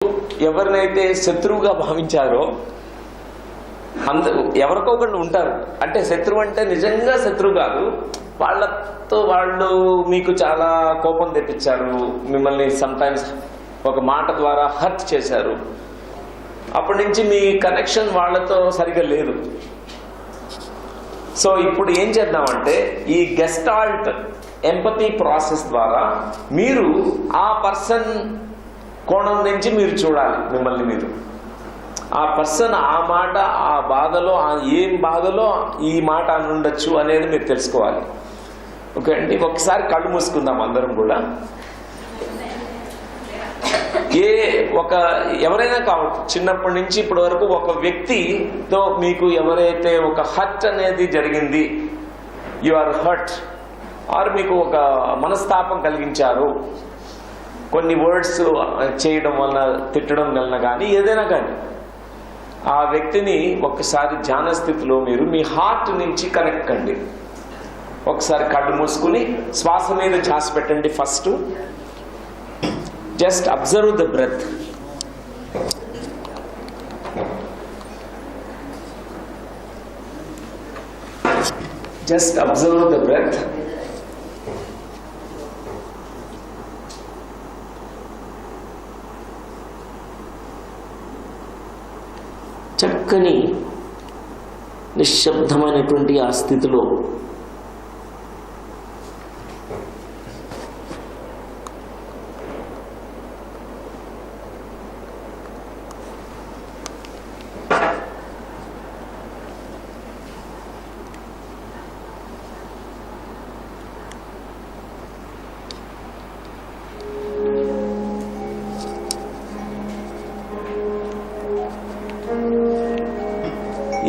ఎవరినైతే శత్రువుగా భావించారో అందరూ ఎవరికో ఒకళ్ళు ఉంటారు. అంటే శత్రువు అంటే నిజంగా శత్రువు కాదు, వాళ్ళతో వాళ్ళు మీకు చాలా కోపం తెప్పించారు, మిమ్మల్ని సమ్టైమ్స్ ఒక మాట ద్వారా హర్ట్ చేశారు. అప్పటి నుంచి మీ కనెక్షన్ వాళ్ళతో సరిగా లేదు. సో ఇప్పుడు ఏం చేద్దామంటే ఈ గెస్టాల్ట్ ఎంపతి ప్రాసెస్ ద్వారా మీరు ఆ పర్సన్ కోణం నుంచి మీరు చూడాలి మిమ్మల్ని మీరు. ఆ పర్సన్ ఆ మాట ఆ బాధలో ఏం బాధలో ఈ మాట అని ఉండొచ్చు అనేది మీరు తెలుసుకోవాలి. ఓకే అండి, ఒకసారి కళ్ళు మూసుకుందాం అందరం కూడా. ఎవరైనా కావచ్చు, చిన్నప్పటి నుంచి ఇప్పటి వరకు ఒక వ్యక్తితో మీకు ఎవరైతే ఒక హర్ట్ అనేది జరిగింది, యు ఆర్ హర్ట్, ఆర్ మీకు ఒక మనస్తాపం కలిగించారు, కొన్ని వర్డ్స్ చేయడం వలన తిట్టడం వలన కానీ ఏదైనా కానీ, ఆ వ్యక్తిని ఒక్కసారి ధ్యాన స్థితిలో మీరు మీ హార్ట్ నుంచి కనెక్ట్ కండి. ఒకసారి కళ్ళు మూసుకుని శ్వాస మీద ధ్యాస పెట్టండి. First just observe the breath. Just observe the breath. చక్కని నిశ్శబ్దమైనటువంటి ఆ స్థితిలో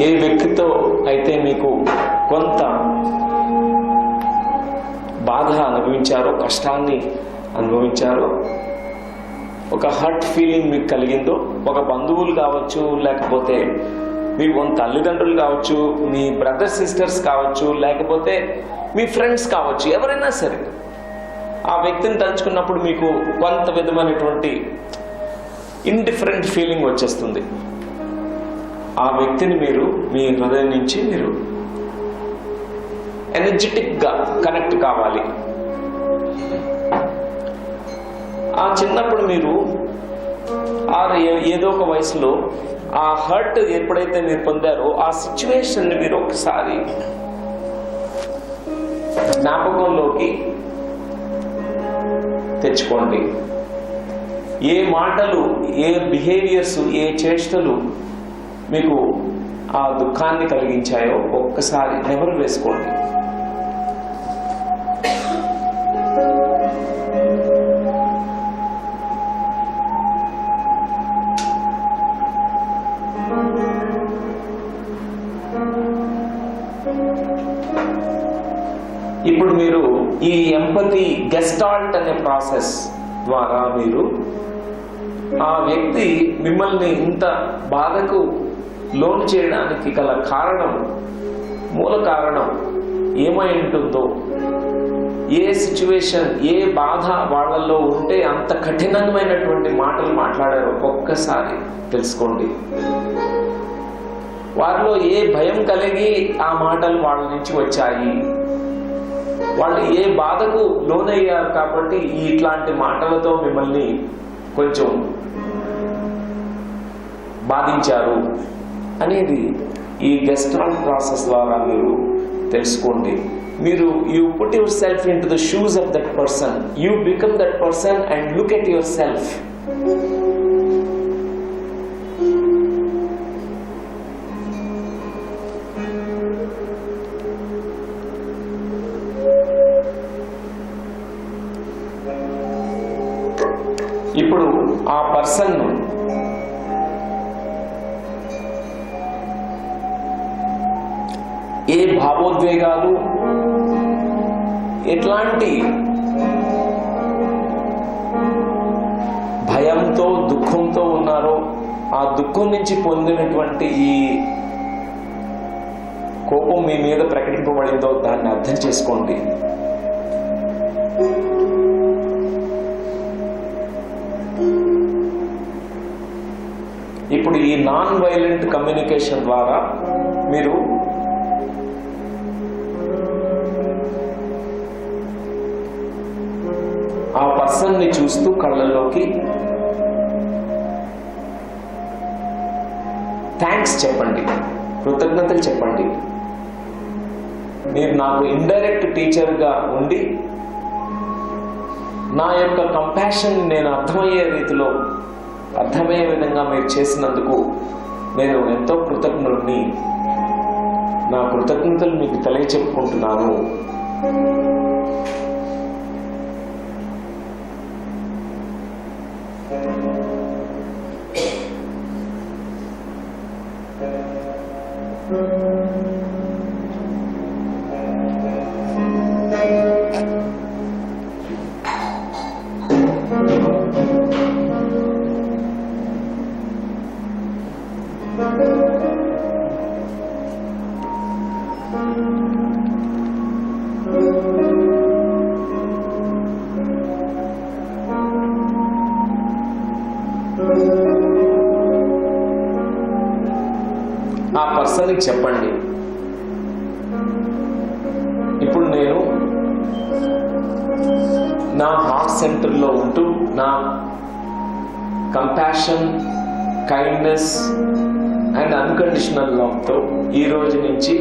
ఏ వ్యక్తితో అయితే మీకు కొంత బాధ అనుభవించారో, కష్టాన్ని అనుభవించారో, ఒక హర్ట్ ఫీలింగ్ మీకు కలిగిందో, ఒక బంధువులు కావచ్చు, లేకపోతే మీ తల్లిదండ్రులు కావచ్చు, మీ బ్రదర్స్ సిస్టర్స్ కావచ్చు, లేకపోతే మీ ఫ్రెండ్స్ కావచ్చు, ఎవరైనా సరే ఆ వ్యక్తిని తలుచుకున్నప్పుడు మీకు కొంత విధమైనటువంటి ఇండిఫరెంట్ ఫీలింగ్ వచ్చేస్తుంది. ఆ వ్యక్తిని మీరు మీ హృదయం నుంచి మీరు ఎనర్జెటిక్గా కనెక్ట్ కావాలి. ఆ చిన్నప్పుడు మీరు ఏదో ఒక వయసులో ఆ హర్ట్ ఎప్పుడైతే మీరు పొందారో ఆ సిచ్యువేషన్ని మీరు ఒకసారి జ్ఞాపకంలోకి తెచ్చుకోండి. ఏ మాటలు, ఏ బిహేవియర్స్, ఏ చేష్టలు మీకు ఆ దుఃఖాన్ని కలిగించాయో ఒక్కసారి నెమరు వేసుకోండి. ఇప్పుడు మీరు ఈ ఎంపతి గెస్టాల్ట్ అనే ప్రాసెస్ ద్వారా మీరు ఆ వ్యక్తి మిమ్మల్ని ఇంత బాధకు లోన్ చేయడానికి గల కారణం, మూల కారణం ఏమై ఉంటుందో, ఏ సిచ్యువేషన్, ఏ బాధ వాళ్ళల్లో ఉంటే అంత కఠినమైనటువంటి మాటలు మాట్లాడారో ఒక్కసారి తెలుసుకోండి. వారిలో ఏ భయం కలిగి ఆ మాటలు వాళ్ళ నుంచి వచ్చాయి, వాళ్ళు ఏ బాధకు లోనయ్యారు కాబట్టి ఇట్లాంటి మాటలతో మిమ్మల్ని కొంచెం బాధించారు అనేది ఈ గెస్టాల్ట్ ప్రాసెస్ ద్వారా మీరు తెలుసుకోండి. మీరు you put your self in to the shoes of that person, you become that person and look at your self. ఇప్పుడు ఆ పర్సన్ ఏ భావోద్వేగాలు, ఎట్లాంటి భయంతో, దుఃఖంతో ఉన్నారో, ఆ దుఃఖం నుంచి పొందినటువంటి ఈ కోపం మీ మీద ప్రకటింపబడిందో దాన్ని అర్థం చేసుకోండి. ఇప్పుడు ఈ నాన్ వైలెంట్ కమ్యూనికేషన్ ద్వారా మీరు ఆ పర్సన్ని చూస్తూ కళ్ళల్లోకి థ్యాంక్స్ చెప్పండి, కృతజ్ఞతలు చెప్పండి. మీరు నాకు ఇండైరెక్ట్ టీచర్గా ఉండి నా యొక్క కంపాషన్ నేను అర్థమయ్యే విధంగా మీరు చేసినందుకు నేను ఎంతో కృతజ్ఞుడిని. నా కృతజ్ఞతలు మీకు తెలియచెప్పుకుంటున్నాను. ఆ పర్సన్కి చెప్పండి, ఇప్పుడు నేను నా హార్ట్ సెంటర్లో ఉంటూ నా కంపాషన్, కైండ్నెస్ అండ్ అన్కండిషనల్ లవ్తో ఈ రోజు నుంచి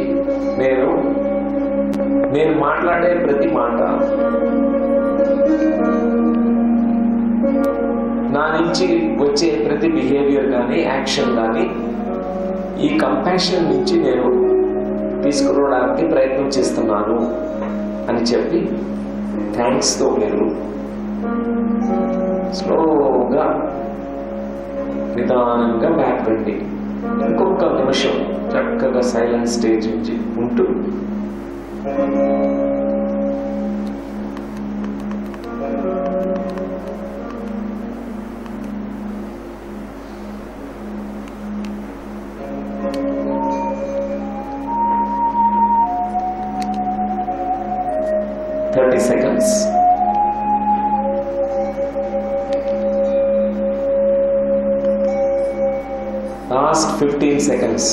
నేను మాట్లాడే ప్రతి మాట, నా నుంచి వచ్చే ప్రతి బిహేవియర్ కానీ యాక్షన్ కానీ ఈ కంపాషన్ నుంచి నేను తీసుకురావడానికి ప్రయత్నం చేస్తున్నాను అని చెప్పి థ్యాంక్స్తో మీరు స్లోగా నిదానంగా బ్యాక్ రండి. ఇంకొక నిమిషం చక్కగా సైలెంట్ స్టేజ్ నుంచి ఉంటూ seconds. Last 15 seconds.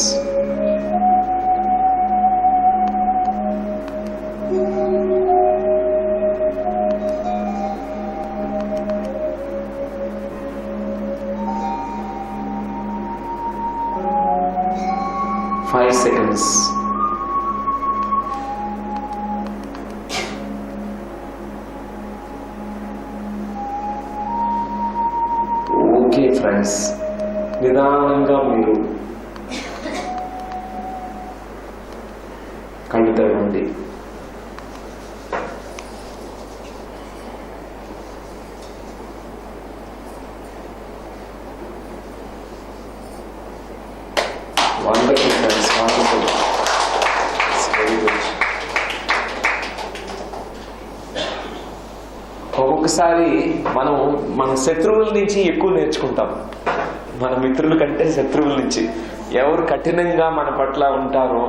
Five seconds. Friends, నిదానంగా మీరు కళ్ళు తెరవండి. Wonderful friends, wonderful. Very good. ఒక్కొక్కసారి మనం మన శత్రువుల నుంచి ఎక్కువ నేర్చుకుంటాం, మన మిత్రుల కంటే శత్రువుల నుంచి. ఎవరు కఠినంగా మన పట్ల ఉంటారో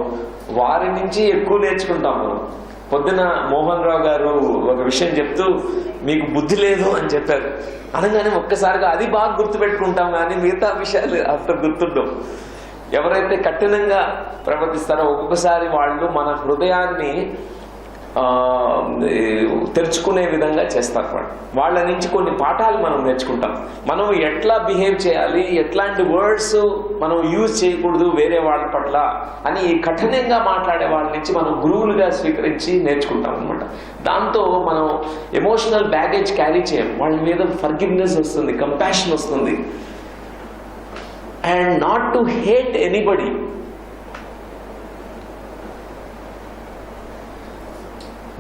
వారి నుంచి ఎక్కువ నేర్చుకుంటాం మనం. పొద్దున మోహన్ రావు గారు ఒక విషయం చెప్తూ మీకు బుద్ధి లేదు అని చెప్పారు. అనగానే ఒక్కసారిగా అది బాగా గుర్తుపెట్టుకుంటాం, కానీ మిగతా విషయాలు అంత గుర్తుండవు. ఎవరైతే కఠినంగా ప్రవర్తిస్తారో ఒక్కొక్కసారి వాళ్ళు మన హృదయాన్ని తెరుచుకునే విధంగా చేస్తారు. వాళ్ళ నుంచి కొన్ని పాఠాలు మనం నేర్చుకుంటాం. మనం ఎట్లా బిహేవ్ చేయాలి, ఎట్లాంటి వర్డ్స్ మనం యూజ్ చేయకూడదు వేరే వాళ్ళ పట్ల అని కఠినంగా మాట్లాడే వాళ్ళ నుంచి మనం గురువులుగా స్వీకరించి నేర్చుకుంటాం అనమాట. దాంతో మనం ఎమోషనల్ బ్యాగేజ్ క్యారీ చేయం. వాళ్ళ మీద ఫర్గివ్నెస్ వస్తుంది, కంపాషన్ వస్తుంది. And not to hate anybody.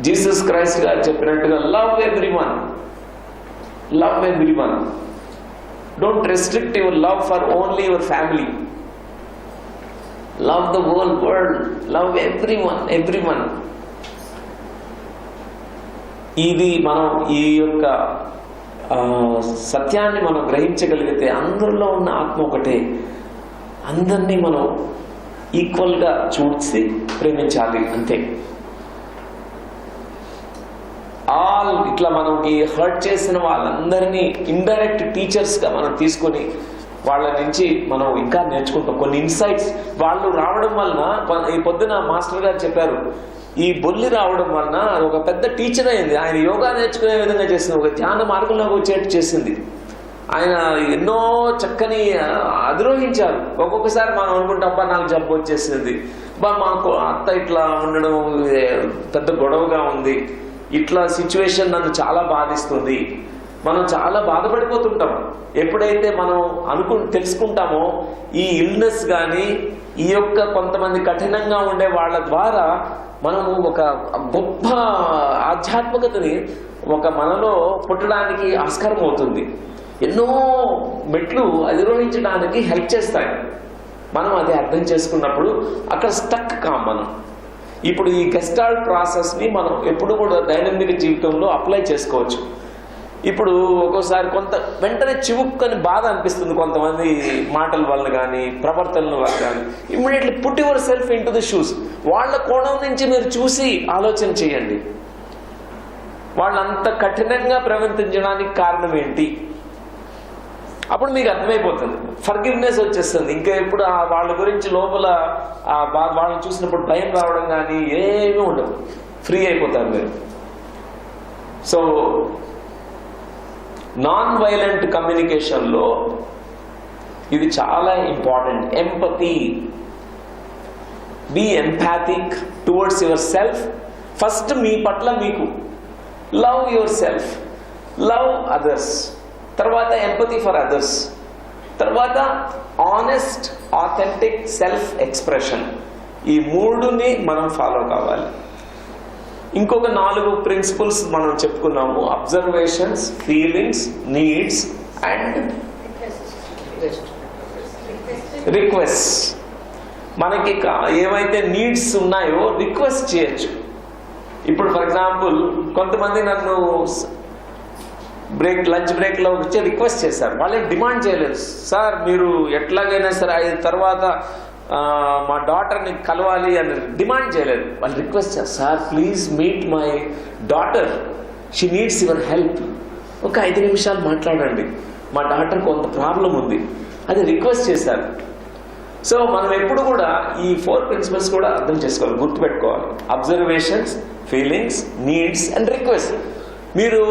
Jesus Christ గారు చెప్పినట్టుగా love everyone, love everyone. Don't restrict your love for only your family. Love the whole world, love everyone, everyone. ఇది మనం ఈ యొక్క సత్యాన్ని మనం గ్రహించగలిగితే అందరిలో ఉన్న ఆత్మ ఒకటే, అందరినీ మనం ఈక్వల్గా చూసి ప్రేమించాలి, అంతే. ఇట్లా మనకి హర్ట్ చేసిన వాళ్ళందరినీ ఇండైరెక్ట్ టీచర్స్గా మనం తీసుకొని వాళ్ళ నుంచి మనం ఇంకా నేర్చుకుంటాం కొన్ని ఇన్సైట్స్. వాళ్ళు రావడం వలన ఈ పొద్దున మాస్టర్ గారు చెప్పారు, ఈ బొల్లి రావడం వలన ఒక పెద్ద టీచర్ అయింది. ఆయన యోగా నేర్చుకునే విధంగా చేసింది, ఒక ధ్యాన మార్గంలోకి వచ్చేట్టు చేసింది. ఆయన ఎన్నో చక్కని అధిరోహించారు. ఒక్కొక్కసారి మనం అనుకుంటాం, అబ్బా నాకు జబ్బు వచ్చేసింది, బా మాకు అత్త ఇట్లా ఉండడం పెద్ద గొడవగా ఉంది, ఇట్లా సిచ్యువేషన్ నన్ను చాలా బాధిస్తుంది, మనం చాలా బాధపడిపోతుంటాం. ఎప్పుడైతే మనం తెలుసుకుంటామో ఈ ఇల్నెస్ కానీ ఈ యొక్క కొంతమంది కఠినంగా ఉండే వాళ్ళ ద్వారా మనము ఒక గొప్ప ఆధ్యాత్మికతని ఒక మనలో పుట్టడానికి ఆస్కారం అవుతుంది. ఎన్నో మెట్లు అధిరోహించడానికి హెల్ప్ చేస్తాయి. మనం అది అర్థం చేసుకున్నప్పుడు అక్కడ స్టక్ కాం మనం. ఇప్పుడు ఈ గెస్టాల్ట్ ప్రాసెస్ని మనం ఎప్పుడు కూడా దైనందిక జీవితంలో అప్లై చేసుకోవచ్చు. ఇప్పుడు ఒక్కోసారి వెంటనే చివుక్కని బాధ అనిపిస్తుంది కొంతమంది మాటల వల్ల కానీ ప్రవర్తనల వల్ల కానీ. Immediately put your self in to the shoes. వాళ్ళ కోణం నుంచి మీరు చూసి ఆలోచన చేయండి. వాళ్ళంత కఠినంగా ప్రవర్తించడానికి కారణం ఏంటి, అప్పుడు మీకు అర్థమైపోతుంది. ఫర్గివ్నెస్ వచ్చేస్తుంది. ఇంకా ఎప్పుడు వాళ్ళ గురించి లోపల వాళ్ళని చూసినప్పుడు భయం రావడం కానీ ఏమీ ఉండదు, ఫ్రీ అయిపోతారు మీరు. సో నాన్ వైలెంట్ కమ్యూనికేషన్లో ఇది చాలా important. Empathy. Be empathic towards your self. First మీ పట్ల మీకు. Love your self, love others, తర్వాత ఎంపతి ఫర్ అదర్స్, తర్వాత ఆనెస్ట్ ఆథెంటిక్ సెల్ఫ్ ఎక్స్ప్రెషన్. ఈ మూడుని మనం ఫాలో కావాలి. ఇంకొక 4 ప్రిన్సిపల్స్ మనం చెప్పుకున్నాము. Observations, feelings, needs and request. మనకి ఏవైతే నీడ్స్ ఉన్నాయో రిక్వెస్ట్ చేయొచ్చు. ఇప్పుడు ఫర్ ఎగ్జాంపుల్ కొంతమంది నన్ను లంచ్ బ్రేక్లో వచ్చి రిక్వెస్ట్ చేశారు. వాళ్ళేం డిమాండ్ చేయలేదు, సార్ మీరు ఎట్లాగైనా సరే 5 తర్వాత మా డాటర్ని కలవాలి అని డిమాండ్ చేయలేదు. వాళ్ళు రిక్వెస్ట్ చేస్తారు, sir please meet my daughter, she needs your help. ఒక 5 నిమిషాలు మాట్లాడండి, మా డాటర్ కొంత ప్రాబ్లం ఉంది, అది రిక్వెస్ట్ చేశారు. సో మనం ఎప్పుడు కూడా ఈ 4 ప్రిన్సిపల్స్ కూడా అర్థం చేసుకోవాలి, గుర్తుపెట్టుకోవాలి. Observations, feelings, needs and request. మీరు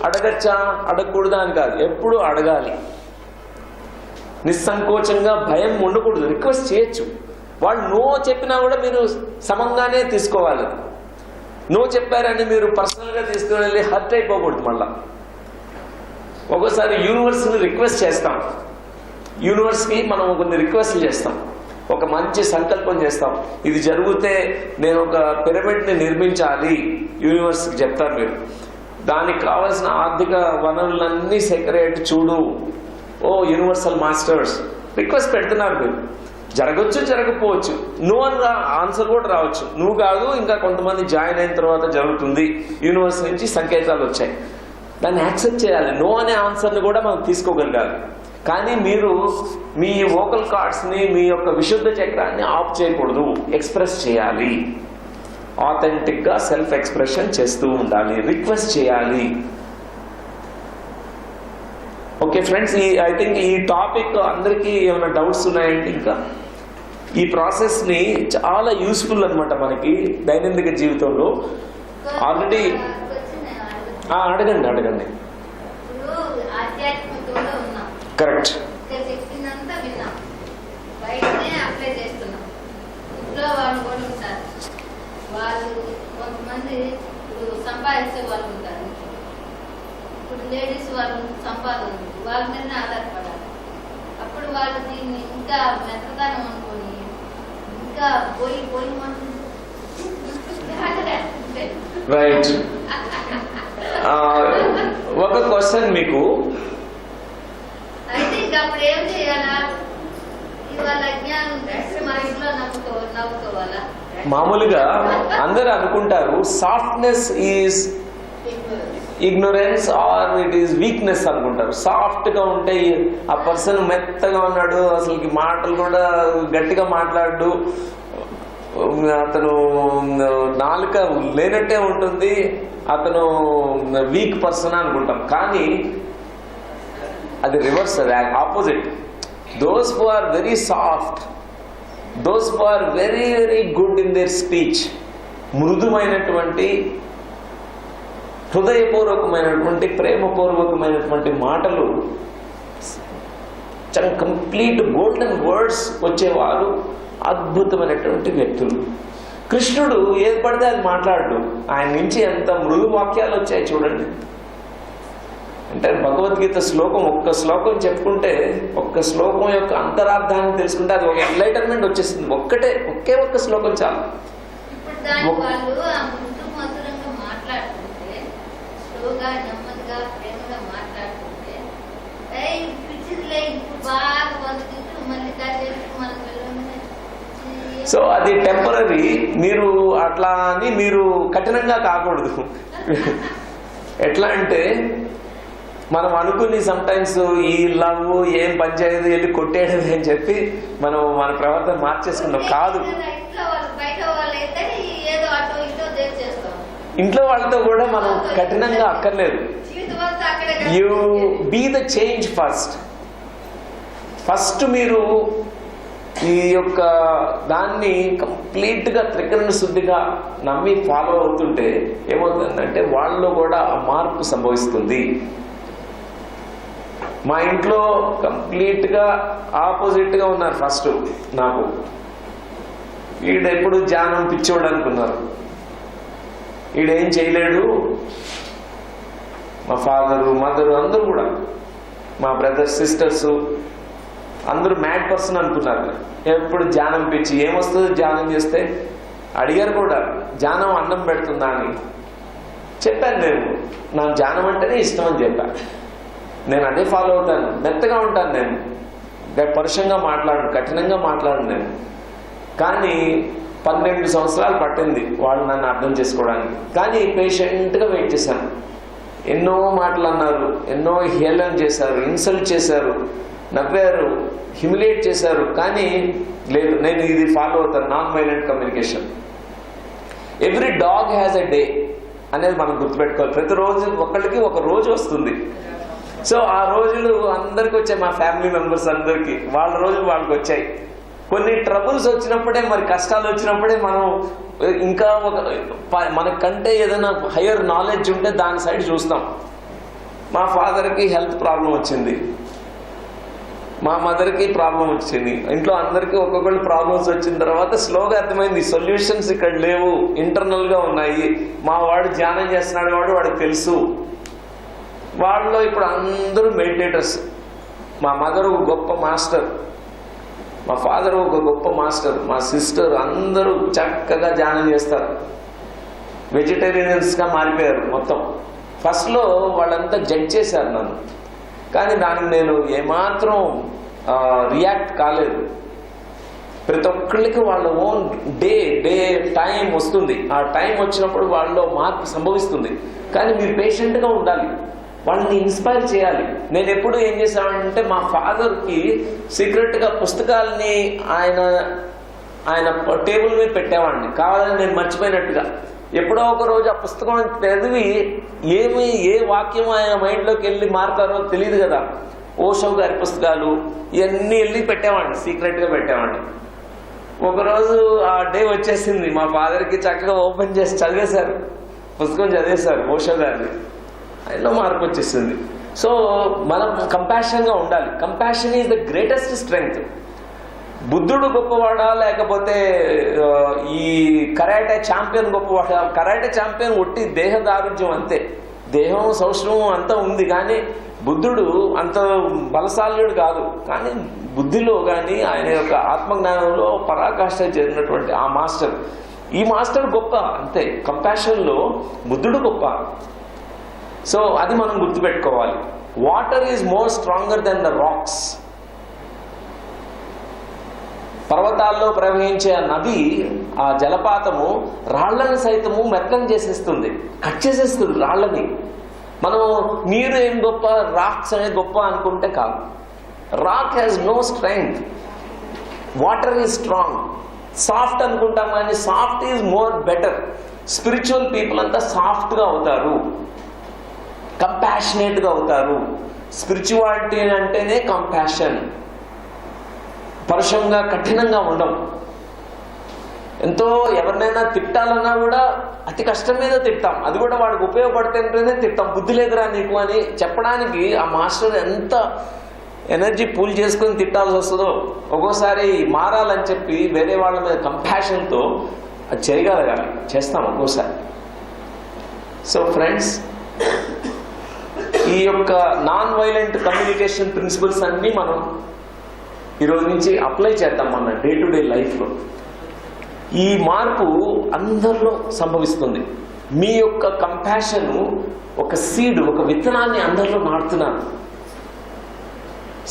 అడగచ్చా అడగకూడదా అని కాదు, ఎప్పుడు అడగాలి. నిస్సంకోచంగా భయం ఉండకూడదు, రిక్వెస్ట్ చేయొచ్చు. వాళ్ళు నో చెప్పినా కూడా మీరు సమంగానే తీసుకోవాలి. నో చెప్పారని మీరు పర్సనల్గా తీసుకుని వెళ్ళి హర్ట్ అయిపోకూడదు. మళ్ళా ఒక్కోసారి యూనివర్స్ని రిక్వెస్ట్ చేస్తాం. యూనివర్స్కి మనం కొన్ని రిక్వెస్ట్లు చేస్తాం, ఒక మంచి సంకల్పం చేస్తాం. ఇది జరిగితే నేను ఒక పిరమిడ్ని నిర్మించాలి యూనివర్స్కి చెప్తారు మీరు. దానికి కావాల్సిన ఆర్థిక వనరులన్నీ సెక్రెట్ చూడు, ఓ యూనివర్సల్ మాస్టర్స్ రిక్వెస్ట్ పెడుతున్నారు మీరు. జరగచ్చు, జరగకపోవచ్చు, నువ్వు అని ఆన్సర్ కూడా రావచ్చు. నువ్వు కాదు, ఇంకా కొంతమంది జాయిన్ అయిన తర్వాత జరుగుతుంది. యూనివర్స్ నుంచి సంకేతాలు వచ్చాయి, దాన్ని యాక్సెప్ట్ చేయాలి. నో అనే ఆన్సర్ని కూడా మనం తీసుకోగలగాలి. కానీ మీరు మీ వోకల్ కార్డ్స్ని, మీ యొక్క విశుద్ధ చక్రాన్ని ఆఫ్ చేయకూడదు, ఎక్స్ప్రెస్ చేయాలి. ఆథెంటిక్గా సెల్ఫ్ ఎక్స్ప్రెషన్ చేస్తూ ఉండాలి, రిక్వెస్ట్ చేయాలి. ఓకే ఫ్రెండ్స్, ఐ థింక్ ఈ టాపిక్ అందరికీ ఏమైనా డౌట్స్ ఉన్నాయండి? ఇంకా ఈ ప్రాసెస్ని చాలా యూస్ఫుల్ అనమాట మనకి దైనందిక జీవితంలో. ఆల్రెడీ అడగండి. కరెక్ట్. వాళ్ళు కొంతమంది సంపాదించే వాళ్ళు ఉంటారు. ఇప్పుడు లేడీస్ వాళ్ళు సంపాదన వాళ్ళ మీద ఆధారపడాలి. అప్పుడు వాళ్ళు దీన్ని ఇంకా మెత్తదానం అనుకోని ఇంకా పోయి రైట్. ఒక క్వశ్చన్ మీకు, అయితే ఇంకా అప్పుడు ఏం చేయాలా? ఇవాళ అజ్ఞానం మా ఇంట్లో నవ్వుకోవాలా? మామూలుగా అందరూ అనుకుంటారు softness is ignorance or it is weakness అనుకుంటారు. సాఫ్ట్గా ఉంటే ఆ పర్సన్ మెత్తగా ఉన్నాడు, అసలుకి మాటలు కూడా గట్టిగా మాట్లాడు, అతను నాలుక లేనట్టే ఉంటుంది, అతను వీక్ పర్సన్ అనుకుంటాం. కానీ అది రివర్స్, అది opposite. those who are very soft, those who are very very good in their speech, మృదుమైనటువంటి హృదయపూర్వకమైనటువంటి ప్రేమపూర్వకమైనటువంటి మాటలు, చాలా కంప్లీట్ గోల్డెన్ వర్డ్స్ వచ్చేవారు అద్భుతమైనటువంటి వ్యక్తులు. కృష్ణుడు ఏది పడితే అది మాట్లాడు, ఆయన నుంచి ఎంత మృదు వాక్యాలు వచ్చాయి చూడండి. అంటే భగవద్గీత శ్లోకం ఒక్క శ్లోకం చెప్పుకుంటే, ఒక్క శ్లోకం యొక్క అంతరార్థాన్ని తెలుసుకుంటే అది ఒక ఎన్లైటన్మెంట్ వచ్చేస్తుంది. ఒకే ఒక్క శ్లోకం చాలు. ఇప్పుడు దాని వాళ్ళు ఆ మృదు మధురంగా మాట్లాడుతుంటే, స్లోగా నెమ్మదిగా ప్రేమగా మాట్లాడుతుంటే, పిచ్చిదిలే ఇప్పుడు బాగా బతుకుతూ మళ్ళీ కాసేపు మన పిల్లల్ని. సో అది టెంపరీ. మీరు అట్లా అని మీరు కఠినంగా కాకూడదు. ఎట్లా అంటే మనం అనుకుని సమ్టైమ్స్ ఈ లవ్ ఏం పంచాయతీ వెళ్ళి కొట్టేయడం అని చెప్పి మనం మన ప్రవర్తన మార్చేసుకుంటాం. కాదు, ఇంట్లో వాళ్ళతో కూడా మనం కఠినంగా అక్కర్లేదు. You be the change first మీరు ఈ యొక్క దాన్ని కంప్లీట్ గా త్రికరణ శుద్ధిగా నమ్మి ఫాలో అవుతుంటే ఏమవుతుందంటే వాళ్ళలో కూడా ఆ మార్పు సంభవిస్తుంది. మా ఇంట్లో కంప్లీట్ గా ఆపోజిట్ గా ఉన్నారు. ఫస్ట్ నాకు ఈడ ఎప్పుడు ధ్యానం పిచ్చోడు అనుకున్నారు. ఈడేం చేయలేడు. మా ఫాదరు మదరు అందరూ కూడా, మా బ్రదర్స్ సిస్టర్స్ అందరూ మ్యాడ్ పర్సన్ అనుకున్నారు. ఎప్పుడు ధ్యానం పిచ్చి, ఏమొస్తుంది ధ్యానం చేస్తే. అడిగారు కూడా, ధ్యానం అన్నం పెడుతుందా అని చెప్పాను. నేను నాకు ధ్యానం అంటేనే ఇష్టం అని చెప్పాను. నేను అదే ఫాలో అవుతాను. మెత్తగా ఉంటాను. నేను పరుషంగా మాట్లాడను, కఠినంగా మాట్లాడను నేను. కానీ 12 సంవత్సరాలు పట్టింది వాళ్ళు నన్ను అర్థం చేసుకోవడానికి. కానీ పేషెంట్గా వెయిట్ చేశాను. ఎన్నో మాటలు అన్నారు, ఎన్నో హేళన చేశారు, ఇన్సల్ట్ చేశారు, నవ్వారు, హ్యూమిలియేట్ చేశారు. కానీ లేదు, నేను ఇది ఫాలో అవుతాను, non violent communication. Every dog has a day అనేది మనం గుర్తుపెట్టుకోవాలి. ప్రతిరోజు ఒకళ్ళకి ఒక రోజు వస్తుంది. సో ఆ రోజులు అందరికి వచ్చాయి, మా ఫ్యామిలీ మెంబర్స్ అందరికి వాళ్ళ రోజులు వాళ్ళకి వచ్చాయి. కొన్ని ట్రబుల్స్ వచ్చినప్పుడే, మరి కష్టాలు వచ్చినప్పుడే మనం ఇంకా మనకంటే ఏదైనా హయ్యర్ నాలెడ్జ్ ఉంటే దాని సైడ్ చూస్తాం. మా ఫాదర్కి హెల్త్ ప్రాబ్లం వచ్చింది, మా మదర్కి ప్రాబ్లం వచ్చింది, ఇంట్లో అందరికీ ఒక్కొక్కళ్ళు ప్రాబ్లమ్స్ వచ్చిన తర్వాత స్లోగా అర్థమైంది సొల్యూషన్స్ ఇక్కడ లేవు, ఇంటర్నల్ గా ఉన్నాయి. మా వాడు ధ్యానం చేస్తున్నాడు, వాడికి తెలుసు. వాళ్ళలో ఇప్పుడు అందరూ మెడిటేటర్స్. మా మదర్ ఒక గొప్ప మాస్టర్, మా ఫాదర్ ఒక గొప్ప మాస్టర్, మా సిస్టర్ అందరూ చక్కగా ధ్యానం చేస్తారు. వెజిటేరియన్స్గా మారిపోయారు మొత్తం. ఫస్ట్లో వాళ్ళంతా జడ్జ్ చేశారు నన్ను, కానీ దానికి నేను ఏమాత్రం రియాక్ట్ కాలేదు. ప్రతి ఒక్కళ్ళకి వాళ్ళ ఓన్ డే టైం వస్తుంది. ఆ టైం వచ్చినప్పుడు వాళ్ళలో మార్పు సంభవిస్తుంది. కానీ మీరు పేషెంట్గా ఉండాలి, వాళ్ళని ఇన్స్పైర్ చేయాలి. నేను ఎప్పుడు ఏం చేశానంటే, మా ఫాదర్కి సీక్రెట్గా పుస్తకాలని ఆయన టేబుల్ మీద పెట్టేవాడిని, కావాలని నేను మర్చిపోయినట్టుగా. ఎప్పుడో ఒక రోజు ఆ పుస్తకం చదివి ఏ వాక్యం ఆయన మైండ్లోకి వెళ్ళి మారుతారో తెలియదు కదా. ఓషో గారి పుస్తకాలు ఇవన్నీ వెళ్ళి పెట్టేవాడిని, సీక్రెట్గా పెట్టేవాడిని. ఒకరోజు ఆ డే వచ్చేసింది, మా ఫాదర్కి చక్కగా ఓపెన్ చేసి చదివేశారు, పుస్తకం చదివేశారు ఓషో గారిని. ఆయనలో మార్పు వచ్చేసింది. సో మనం కంపాషన్గా ఉండాలి. Compassion is the greatest strength. బుద్ధుడు గొప్పవాడా లేకపోతే ఈ కరాటే ఛాంపియన్ గొప్పవాడా? కరాటే ఛాంపియన్ ఒట్టి దేహ దారుఢ్యం అంతే, దేహం సౌష్ఠవం అంతా ఉంది. కానీ బుద్ధుడు అంత బలశాల్యుడు కాదు. కానీ బుద్ధిలో కానీ ఆయన యొక్క ఆత్మజ్ఞానంలో పరాకాష్ఠ చేరినటువంటి ఆ మాస్టర్, ఈ మాస్టర్ గొప్ప అంతే. కంపాషన్లో బుద్ధుడు గొప్ప. సో అది మనం గుర్తుపెట్టుకోవాలి. Water is more stronger than the rocks. పర్వతాల్లో ప్రవహించే ఆ నది, ఆ జలపాతము రాళ్లను సైతము మెత్తనం చేసేస్తుంది, కట్ చేసేస్తుంది రాళ్లని. మనం నీరు ఏం గొప్ప, రాక్స్ అనేది గొప్ప అనుకుంటే కాదు. Rock has no strength, water is strong. Soft అనుకుంటాం కానీ soft is more better. Spiritual people అంతా సాఫ్ట్గా అవుతారు, కంపాషనేట్గా అవుతారు. స్పిరిచువాలిటీ అంటేనే కంపాషన్. పరుషంగా కఠినంగా ఉండం. ఎంతో ఎవరినైనా తిట్టాలన్నా కూడా అతి కష్టం మీద తిట్టాం, అది కూడా వాడికి ఉపయోగపడుతుంటేనే తిట్టాం. బుద్ధి లేదురా నీకు అని చెప్పడానికి ఆ మాస్టర్ ఎంత ఎనర్జీ పూల్ చేసుకుని తిట్టాల్సి వస్తుందో. ఒక్కోసారి మారాలని చెప్పి వేరే వాళ్ళ మీద కంపాషన్తో అది చేయగలగాలి, చేస్తాం ఒక్కోసారి. సో ఫ్రెండ్స్, ఈ యొక్క నాన్ వైలెంట్ కమ్యూనికేషన్ ప్రిన్సిపల్స్ అన్నీ మనం ఈరోజు నుంచి అప్లై చేద్దాం మన డే టు డే లైఫ్లో. ఈ మార్పు అందరిలో సంభవిస్తుంది. మీ యొక్క కంపాషన్ ఒక సీడ్, ఒక విత్తనాన్ని అందరిలో నాటుతున్నాను.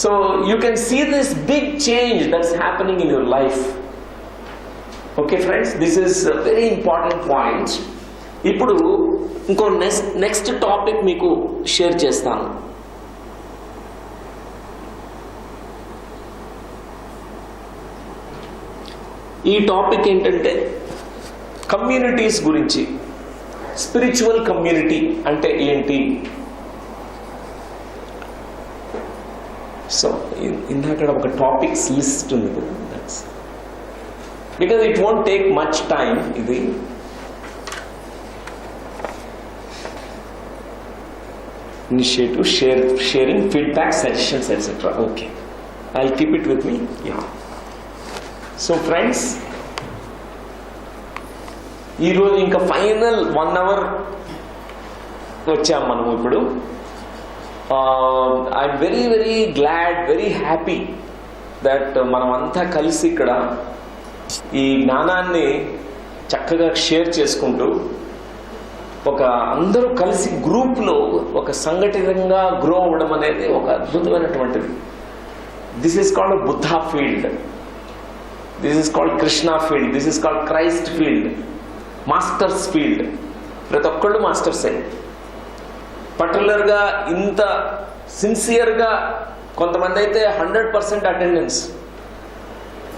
So you can see this big change that's happening in your life. Okay friends, this is very important point. ఇప్పుడు ఇంకో నెక్స్ట్ టాపిక్ మీకు షేర్ చేస్తాను. ఈ టాపిక్ ఏంటంటే కమ్యూనిటీస్ గురించి. స్పిరిచువల్ కమ్యూనిటీ అంటే ఏంటి? సో ఇందాక ఒక టాపిక్స్ లిస్ట్ ఉంది కదా, because it won't take much time. ఇది initiative, sharing, feedback, suggestions, etc. Okay, I'll keep it with me. Yeah. So friends, ఈరోజు ఇంకా ఫైనల్ 1 hour వచ్చాం మనం ఇప్పుడు. I'm very very glad, very happy that మనం అంతా కలిసి ఇక్కడ ఈ జ్ఞానాన్ని చక్కగా షేర్ చేసుకుంటూ ఒక అందరూ కలిసి గ్రూప్లో ఒక సంఘటితంగా గ్రో అవ్వడం అనేది ఒక అద్భుతమైనటువంటిది. This is called Buddha field, this is called Krishna field, this is called Christ field, masters field. ప్రతి ఒక్కళ్ళు మాస్టర్సే. పర్టికులర్గా ఇంత సిన్సియర్గా కొంతమంది అయితే 100% అటెండెన్స్,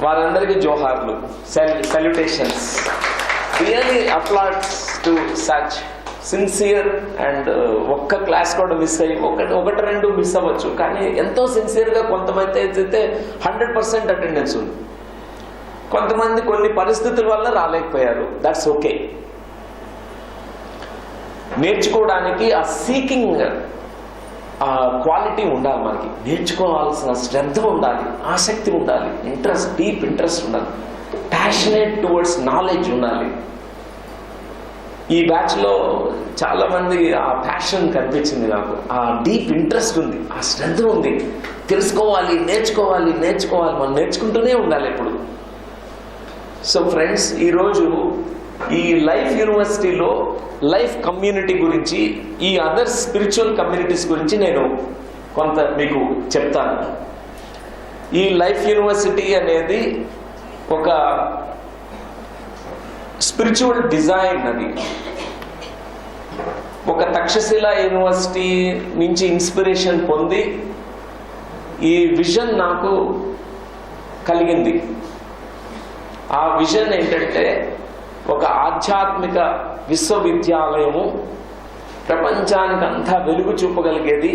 వాళ్ళందరికీ జోహార్లు, salutations. Really applauds to such sincere and ఒక్క క్లాస్ కూడా మిస్ అయ్యి ఒకటి రెండు మిస్ అవ్వచ్చు, కానీ ఎంతో సిన్సియర్గా కొంతమంది అయితే 100% అటెండెన్స్ ఉంది. కొంతమంది కొన్ని పరిస్థితుల వల్ల రాలేకపోయారు, దట్స్ ఓకే. నేర్చుకోవడానికి ఆ సీకింగ్ క్వాలిటీ ఉండాలి మనకి. నేర్చుకోవాల్సిన శ్రద్ధ ఉండాలి, ఆసక్తి ఉండాలి, ఇంట్రెస్ట్, డీప్ ఇంట్రెస్ట్ ఉండాలి, ప్యాషనేట్ టువర్డ్స్ నాలెడ్జ్ ఉండాలి. ఈ బ్యాచ్లో చాలా మంది ఆ ప్యాషన్ కనిపించింది నాకు. ఆ డీప్ ఇంట్రెస్ట్ ఉంది, ఆ శ్రద్ధ ఉంది. తెలుసుకోవాలి, నేర్చుకోవాలి, మనం నేర్చుకుంటూనే ఉండాలి ఎప్పుడు. సో ఫ్రెండ్స్, ఈరోజు ఈ లైఫ్ యూనివర్సిటీలో లైఫ్ కమ్యూనిటీ గురించి, ఈ అదర్ స్పిరిచువల్ కమ్యూనిటీస్ గురించి నేను కొంత మీకు చెప్తాను. ఈ లైఫ్ యూనివర్సిటీ అనేది ఒక స్పిరిచువల్ డిజైన్. అది ఒక తక్షశిల యూనివర్సిటీ నుంచి ఇన్స్పిరేషన్ పొంది ఈ విజన్ నాకు కలిగింది. ఆ విజన్ ఏంటంటే ఒక ఆధ్యాత్మిక విశ్వవిద్యాలయము, ప్రపంచానికంతా వెలుగు చూపగలిగేది,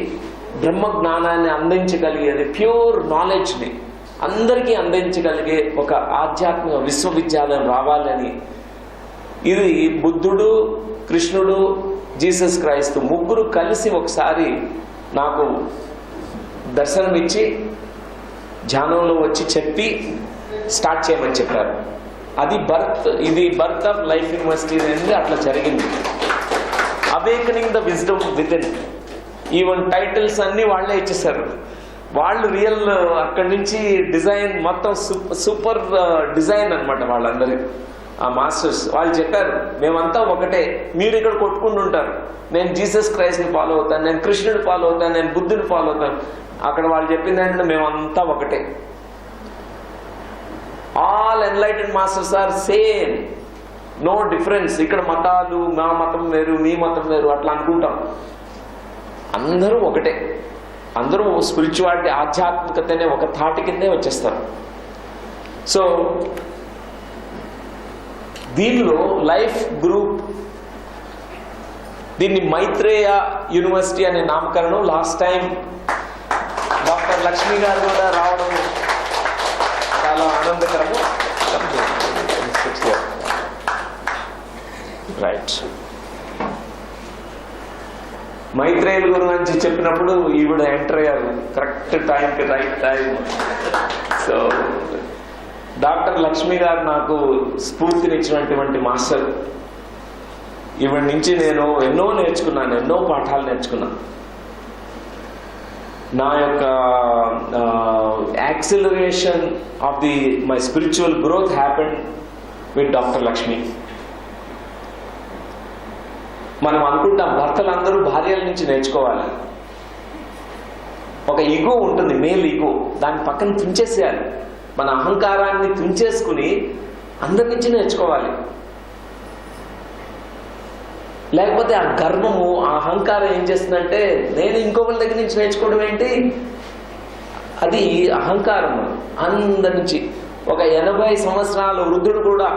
బ్రహ్మ జ్ఞానాన్ని అందించగలిగేది, ప్యూర్ నాలెడ్జ్ని అందరికీ అందించగలిగే ఒక ఆధ్యాత్మిక విశ్వవిద్యాలయం రావాలని. ఇది బుద్ధుడు, కృష్ణుడు, జీసస్ క్రైస్తు ముగ్గురు కలిసి ఒకసారి నాకు దర్శనమిచ్చి ధ్యానంలో వచ్చి చెప్పి స్టార్ట్ చేయమని చెప్పారు. అది ఇది బర్త్ ఆఫ్ లైఫ్ యూనివర్సిటీ అనేది అట్లా జరిగింది. Awakening the wisdom with in. Even titles అన్నీ వాళ్ళే ఇచ్చేసారు. వాళ్ళు రియల్ అక్కడి నుంచి డిజైన్ మొత్తం సూపర్ డిజైన్ అనమాట. వాళ్ళందరూ ఆ మాస్టర్స్ వాళ్ళు చెప్పారు, మేమంతా ఒకటే, మీరు ఇక్కడ కొట్టుకుంటుంటారు, నేను జీసస్ క్రైస్ట్ని ఫాలో అవుతాను, నేను కృష్ణుని ఫాలో అవుతాను, నేను బుద్ధుని ఫాలో అవుతాను. అక్కడ వాళ్ళు చెప్పింది ఏంటంటే మేమంతా ఒకటే. All enlightened masters are same, no difference. ఇక్కడ మతాలు, మా మతం వేరు, మీ మతం వేరు అట్లా అనుకుంటాం. అందరూ ఒకటే, అందరూ స్పిరిచువాలిటీ, ఆధ్యాత్మికతనే ఒక తాటి కిందే వచ్చేస్తారు. సో దీనిలో లైఫ్ గ్రూప్, దీన్ని మైత్రేయ యూనివర్సిటీ అనే నామకరణం. లాస్ట్ టైం డాక్టర్ లక్ష్మి గారు కూడా రావడం మైత్రేయుల గురించి చెప్పినప్పుడు ఈవిడ ఎంటర్ అయ్యారు కరెక్ట్ టైంకి, right time. So doctor Lakshmi గారు నాకు స్ఫూర్తినిచ్చినటువంటి మాస్టర్. ఈవిడ నుంచి నేను ఎన్నో నేర్చుకున్నాను, ఎన్నో పాఠాలు నేర్చుకున్నాను. నా యొక్క acceleration of my spiritual growth happened with doctor Lakshmi. మనం అనుకుంటాం భర్తలందరూ భార్యల నుంచి నేర్చుకోవాలి. ఒక ఈగో ఉంటుంది, మేల్ ఈగో, దాన్ని పక్కన తుంచేసేయాలి. మన అహంకారాన్ని తుంచేసుకుని అందరి నుంచి నేర్చుకోవాలి. లేకపోతే ఆ గర్వము, ఆ అహంకారం ఏం చేస్తుందంటే నేను ఇంకొకరి దగ్గర నుంచి నేర్చుకోవడం ఏంటి, అది అహంకారం. అందరి నుంచి ఒక 80 సంవత్సరాల వృద్ధుడు కూడా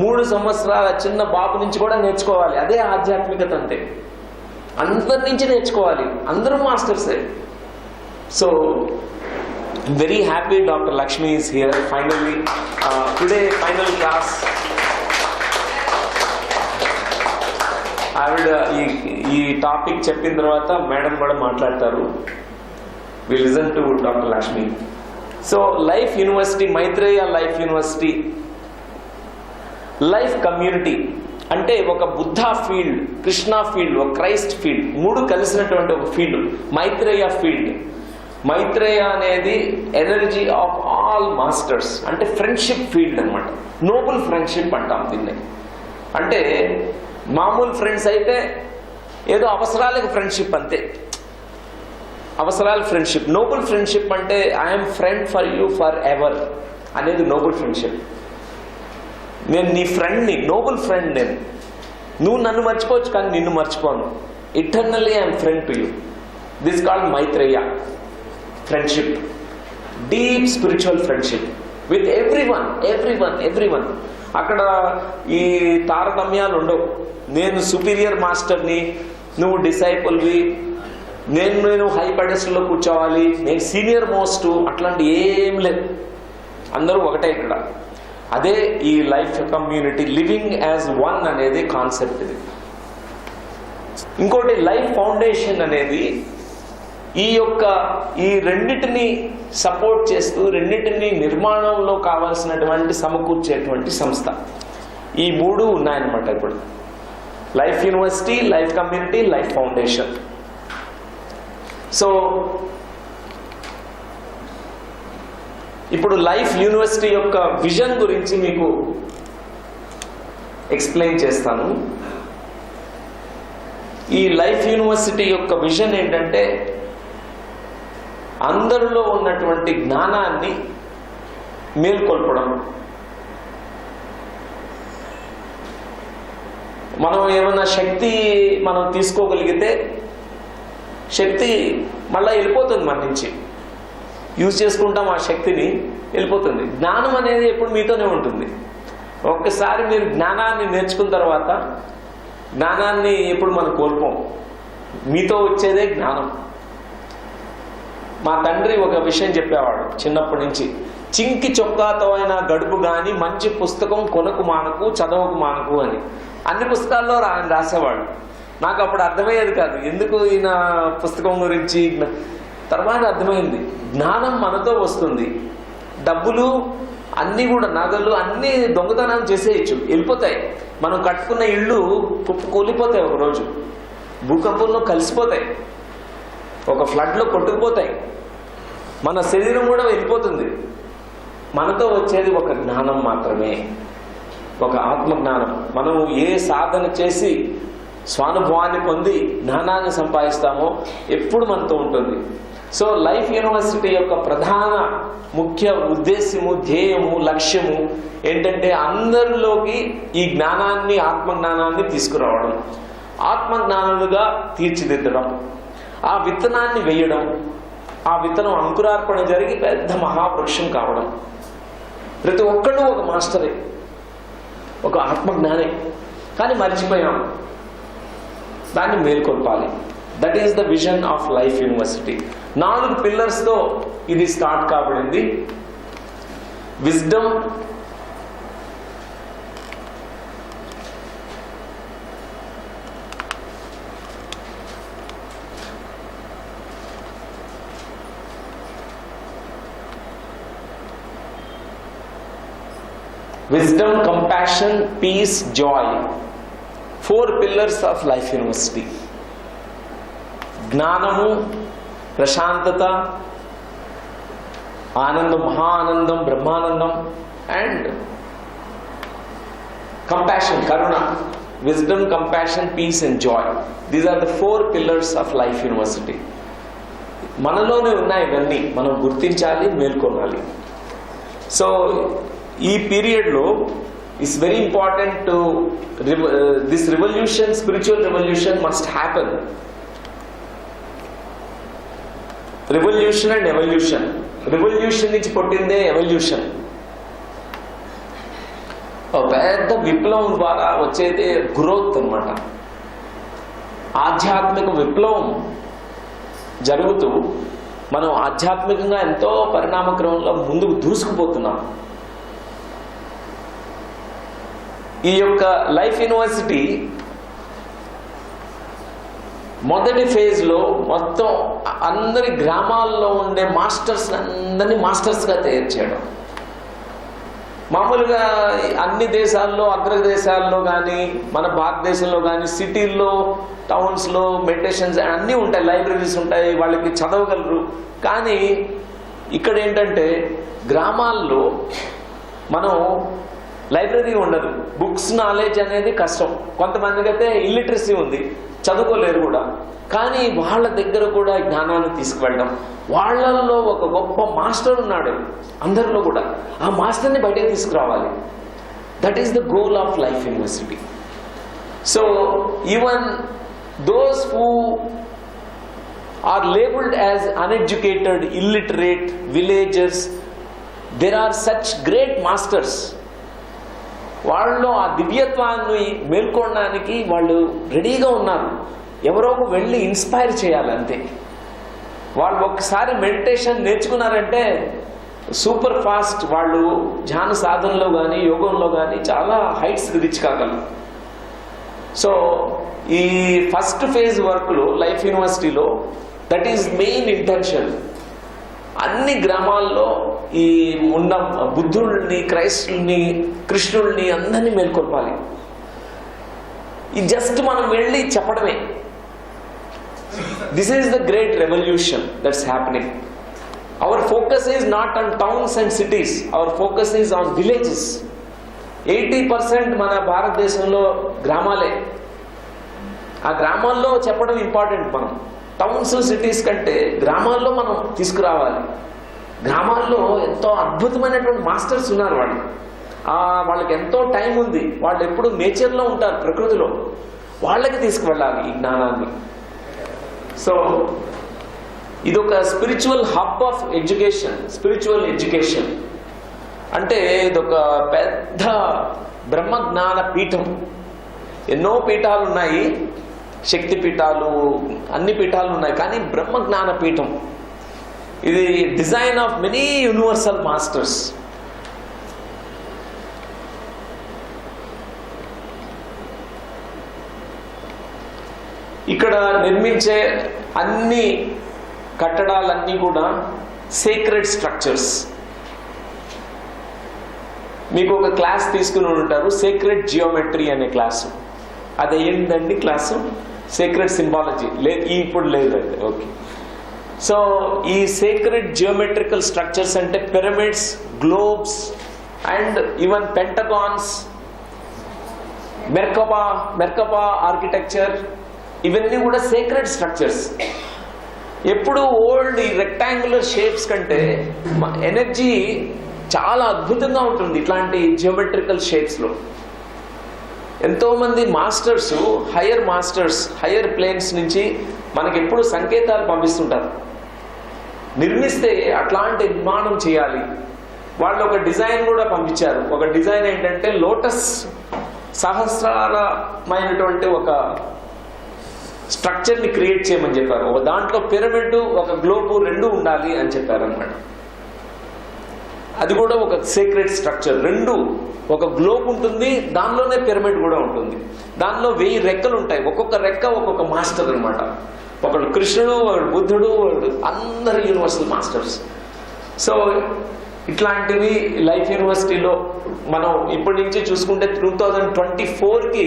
3 సంవత్సరాల చిన్న బాబు నుంచి కూడా నేర్చుకోవాలి. అదే ఆధ్యాత్మికత అంటే. అందరి నుంచి నేర్చుకోవాలి, అందరూ మాస్టర్సే. So very happy doctor Lakshmi is here finally today, final class. ఆవిడ ఈ టాపిక్ చెప్పిన తర్వాత మేడం కూడా మాట్లాడతారు. We listen to doctor Lakshmi. So life university, Maitreya life university, life community అంటే ఒక బుద్ధ ఫీల్డ్, కృష్ణ ఫీల్డ్, ఒక క్రైస్ట్ ఫీల్డ్, 3 కలిసినటువంటి ఒక ఫీల్డ్ మైత్రేయ ఫీల్డ్. మైత్రేయ అనేది ఎనర్జీ ఆఫ్ ఆల్ మాస్టర్స్, అంటే ఫ్రెండ్షిప్ ఫీల్డ్ అనమాట. నోబుల్ ఫ్రెండ్షిప్ అంటాం దీన్ని. అంటే మామూలు ఫ్రెండ్స్ అయితే ఏదో అవసరాలకు ఫ్రెండ్షిప్ అంతే, అవసరాల ఫ్రెండ్షిప్. నోబుల్ ఫ్రెండ్షిప్ అంటే I'm friend for you for ever అనేది నోబుల్ ఫ్రెండ్షిప్. నేను నీ ఫ్రెండ్ని, నోబుల్ ఫ్రెండ్ నేను. నువ్వు నన్ను మర్చిపోవచ్చు కానీ నిన్ను మర్చిపోను. Eternally I'm friend to you. This called Maitreya friendship, deep spiritual friendship with everyone. అక్కడ ఈ తారతమ్యాలు ఉండవు. నేను సుపీరియర్ మాస్టర్ని, నువ్వు డిసైపుల్వి, నేను హై పెడెస్టల్లో కూర్చోవాలి, నేను సీనియర్ మోస్ట్, అట్లాంటి ఏం లేదు. అందరూ ఒకటే ఇక్కడ. అదే ఈ life community, living as one అనేది కాన్సెప్ట్ ఇది. ఇంకోటి లైఫ్ ఫౌండేషన్ అనేది ఈ రెండిటిని సపోర్ట్ చేస్తూ, రెండిటిని నిర్మాణంలో కావాల్సినటువంటి సమకూర్చేటువంటి సంస్థ. ఈ 3 ఉన్నాయన్నమాట ఇప్పుడు. Life university, life community, life foundation. So ఇప్పుడు లైఫ్ యూనివర్సిటీ యొక్క విజన్ గురించి మీకు ఎక్స్ప్లెయిన్ చేస్తాను. ఈ లైఫ్ యూనివర్సిటీ యొక్క విజన్ ఏంటంటే అందరిలో ఉన్నటువంటి జ్ఞానాన్ని మేల్కొల్పడం. మనం ఏమన్నా శక్తి మనం తీసుకోగలిగితే శక్తి మళ్ళీ వెళ్ళిపోతుంది మన నుంచి. యూజ్ చేసుకుంటాం ఆ శక్తిని, వెళ్ళిపోతుంది. జ్ఞానం అనేది ఎప్పుడు మీతోనే ఉంటుంది. ఒక్కసారి మీరు జ్ఞానాన్ని నేర్చుకున్న తర్వాత జ్ఞానాన్ని ఎప్పుడు మనం కోల్పోం. మీతో వచ్చేదే జ్ఞానం. మా తండ్రి ఒక విషయం చెప్పేవాడు చిన్నప్పటి నుంచి, చింకి చొక్కాతో అయినా గడుపు గాని మంచి పుస్తకం కొనకు మానకు, చదవకు మానకు అని. అన్ని పుస్తకాల్లో రాసేవాడు. నాకు అప్పుడు అర్థమయ్యేది కాదు ఎందుకు ఈయన పుస్తకం గురించి. తర్వాత అర్థమైంది, జ్ఞానం మనతో వస్తుంది. డబ్బులు అన్నీ కూడా, నగలు అన్నీ దొంగతనం చేసేయచ్చు, వెళ్ళిపోతాయి. మనం కట్టుకున్న ఇళ్ళు కూలిపోతాయి, ఒకరోజు భూకంపంలో కలిసిపోతాయి, ఒక ఫ్లడ్లో కొట్టుకుపోతాయి. మన శరీరం కూడా వెళ్ళిపోతుంది. మనతో వచ్చేది ఒక జ్ఞానం మాత్రమే, ఒక ఆత్మజ్ఞానం. మనం ఏ సాధన చేసి స్వానుభవాన్ని పొంది జ్ఞానాన్ని సంపాదిస్తామో ఎప్పుడు మనతో ఉంటుంది. సో లైఫ్ యూనివర్సిటీ యొక్క ప్రధాన ముఖ్య ఉద్దేశ్యము, ధ్యేయము, లక్ష్యము ఏంటంటే అందరిలోకి ఈ జ్ఞానాన్ని, ఆత్మజ్ఞానాన్ని తీసుకురావడం, ఆత్మజ్ఞానులుగా తీర్చిదిద్దడం, ఆ విత్తనాన్ని వేయడం, ఆ విత్తనం అంకురార్పణ జరిగి పెద్ద మహావృక్షం కావడం. ప్రతి ఒక్కళ్ళు ఒక మాస్టరే, ఒక ఆత్మజ్ఞానే. కానీ మర్చిపోయాం, దాన్ని మేల్కొల్పాలి. That is the vision of life university. 4 పిల్లర్స్తో ఇది స్టార్ట్ కాబడింది. Wisdom, wisdom, compassion, peace, joy. 4 pillars of Life University. జ్ఞానము, ప్రశాంతత, ఆనందం, మహా ఆనందం, Brahmanandam, and compassion, Karuna. wisdom, compassion, peace and joy. These are the 4 pillars of Life University. మనలోనే ఉన్నాయి ఇవన్నీ, మనం గుర్తించాలి, మేల్కొనాలి. సో ఈ పీరియడ్లో it's very important to this revolution, spiritual revolution must happen. Revolution and evolution. Revolution నుంచి పుట్టిందే ఎవల్యూషన్. పెద్ద విప్లవం ద్వారా వచ్చేది గ్రోత్ అన్నమాట. ఆధ్యాత్మిక విప్లవం జరుగుతూ మనం ఆధ్యాత్మికంగా ఎంతో పరిణామ క్రమంలో ముందుకు దూసుకుపోతున్నాం. ఈ యొక్క లైఫ్ యూనివర్సిటీ మొదటి ఫేజ్లో మొత్తం అందరి గ్రామాల్లో ఉండే మాస్టర్స్ అందరినీ మాస్టర్స్గా తయారు చేయడం. మామూలుగా అన్ని దేశాల్లో, అగ్రదేశాల్లో కానీ మన భారతదేశంలో కానీ సిటీల్లో, టౌన్స్లో మెడిటేషన్స్ అన్నీ ఉంటాయి, లైబ్రరీస్ ఉంటాయి, వాళ్ళకి చదవగలరు. కానీ ఇక్కడ ఏంటంటే గ్రామాల్లో మనం లైబ్రరీ ఉండదు, బుక్స్ నాలెడ్జ్ అనేది కష్టం. కొంతమందికి అయితే ఇల్లిటరసీ ఉంది, చదువుకోలేరు కూడా. కానీ వాళ్ళ దగ్గర కూడా జ్ఞానాన్ని తీసుకువెళ్ళడం, వాళ్ళల్లో ఒక గొప్ప మాస్టర్ ఉన్నాడు అందరిలో కూడా, ఆ మాస్టర్ని బయటకు తీసుకురావాలి. That is the goal of life university. So even those who are labelled as uneducated, illiterate villagers, there are such great masters. వాళ్ళు ఆ దివ్యత్వాన్ని మేల్కొనడానికి వాళ్ళు రెడీగా ఉన్నారు. ఎవరో వెళ్ళి ఇన్స్పైర్ చేయాలి అంతే. వాళ్ళు ఒక్కసారి మెడిటేషన్ నేర్చుకున్నారంటే సూపర్ ఫాస్ట్ వాళ్ళు ధ్యాన సాధనలో కానీ యోగంలో కానీ చాలా హైట్స్కి రీచ్ కాగలరు. సో ఈ ఫస్ట్ ఫేజ్ వర్క్లో లైఫ్ యూనివర్సిటీలో దట్ ఈజ్ మెయిన్ ఇంటెన్షన్. అన్ని గ్రామాల్లో ఈ ఉన్న బుద్ధుల్ని, క్రైస్తుల్ని, కృష్ణుల్ని అందరినీ మేల్కొల్పాలి. ఇది జస్ట్ మనం వెళ్ళి చెప్పడమే. This is the great revolution that's happening. Our focus is not on towns and cities, our focus is on villages. 80% మన భారతదేశంలో గ్రామాలే. ఆ గ్రామాల్లో చెప్పడం ఇంపార్టెంట్. మనం టౌన్స్, సిటీస్ కంటే గ్రామాల్లో మనం తీసుకురావాలి. గ్రామాల్లో ఎంతో అద్భుతమైనటువంటి మాస్టర్స్ ఉన్నారు. వాళ్ళకి ఎంతో టైం ఉంది, వాళ్ళు ఎప్పుడు నేచర్లో ఉంటారు, ప్రకృతిలో. వాళ్ళకి తీసుకువెళ్ళాలి ఈ జ్ఞానాన్ని. సో ఇదొక spiritual hub of education. Spiritual education అంటే ఇదొక పెద్ద బ్రహ్మజ్ఞాన పీఠం. ఎన్నో పీఠాలు ఉన్నాయి, శక్తి పీఠాలు, అన్ని పీఠాలు ఉన్నాయి. కానీ బ్రహ్మజ్ఞాన పీఠం ఇది design of many universal masters. ఇక్కడ నిర్మించే అన్ని కట్టడాలన్నీ కూడా సీక్రెట్ స్ట్రక్చర్స్. మీకు ఒక క్లాస్ తీసుకుని ఉంటారు, సీక్రెట్ జియోమెట్రీ అనే క్లాసు. అది ఏంటండి క్లాసు? సీక్రెట్ సింబాలజీ ఇప్పుడు లేదు. ఓకే. సో ఈ సీక్రెట్ జియోమెట్రికల్ స్ట్రక్చర్స్ అంటే pyramids, globes and even pentagons, Merkaba architecture, ఇవన్నీ కూడా సీక్రెట్ స్ట్రక్చర్స్. ఎప్పుడు ఓల్డ్ ఈ రెక్టాంగులర్ షేప్స్ కంటే ఎనర్జీ చాలా అద్భుతంగా ఉంటుంది ఇట్లాంటి జియోమెట్రికల్ షేప్స్లో. ఎంతోమంది మాస్టర్స్, హయ్యర్ ప్లేన్స్ నుంచి మనకి ఎప్పుడు సంకేతాలు పంపిస్తుంటారు. నిర్మిస్తే అట్లాంటి నిర్మాణం చేయాలి. వాళ్ళు ఒక డిజైన్ కూడా పంపించారు. ఒక డిజైన్ ఏంటంటే లోటస్ సహస్రాలమైనటువంటి ఒక స్ట్రక్చర్ని క్రియేట్ చేయమని చెప్పారు. ఒక దాంట్లో పిరమిడ్, ఒక గ్లోబు రెండు ఉండాలి అని చెప్పారు అన్నమాట. అది కూడా ఒక సీక్రెట్ స్ట్రక్చర్. రెండు, ఒక గ్లోబ్ ఉంటుంది, దానిలోనే పిరమిడ్ కూడా ఉంటుంది. దానిలో 1000 రెక్కలు ఉంటాయి. ఒక్కొక్క రెక్క ఒక్కొక్క మాస్టర్ అన్నమాట. ఒకడు కృష్ణుడు, ఒకడు బుద్ధుడు, అందరు యూనివర్సల్ మాస్టర్స్. సో ఇట్లాంటివి లైఫ్ యూనివర్సిటీలో మనం ఇప్పటి నుంచి చూసుకుంటే 2024కి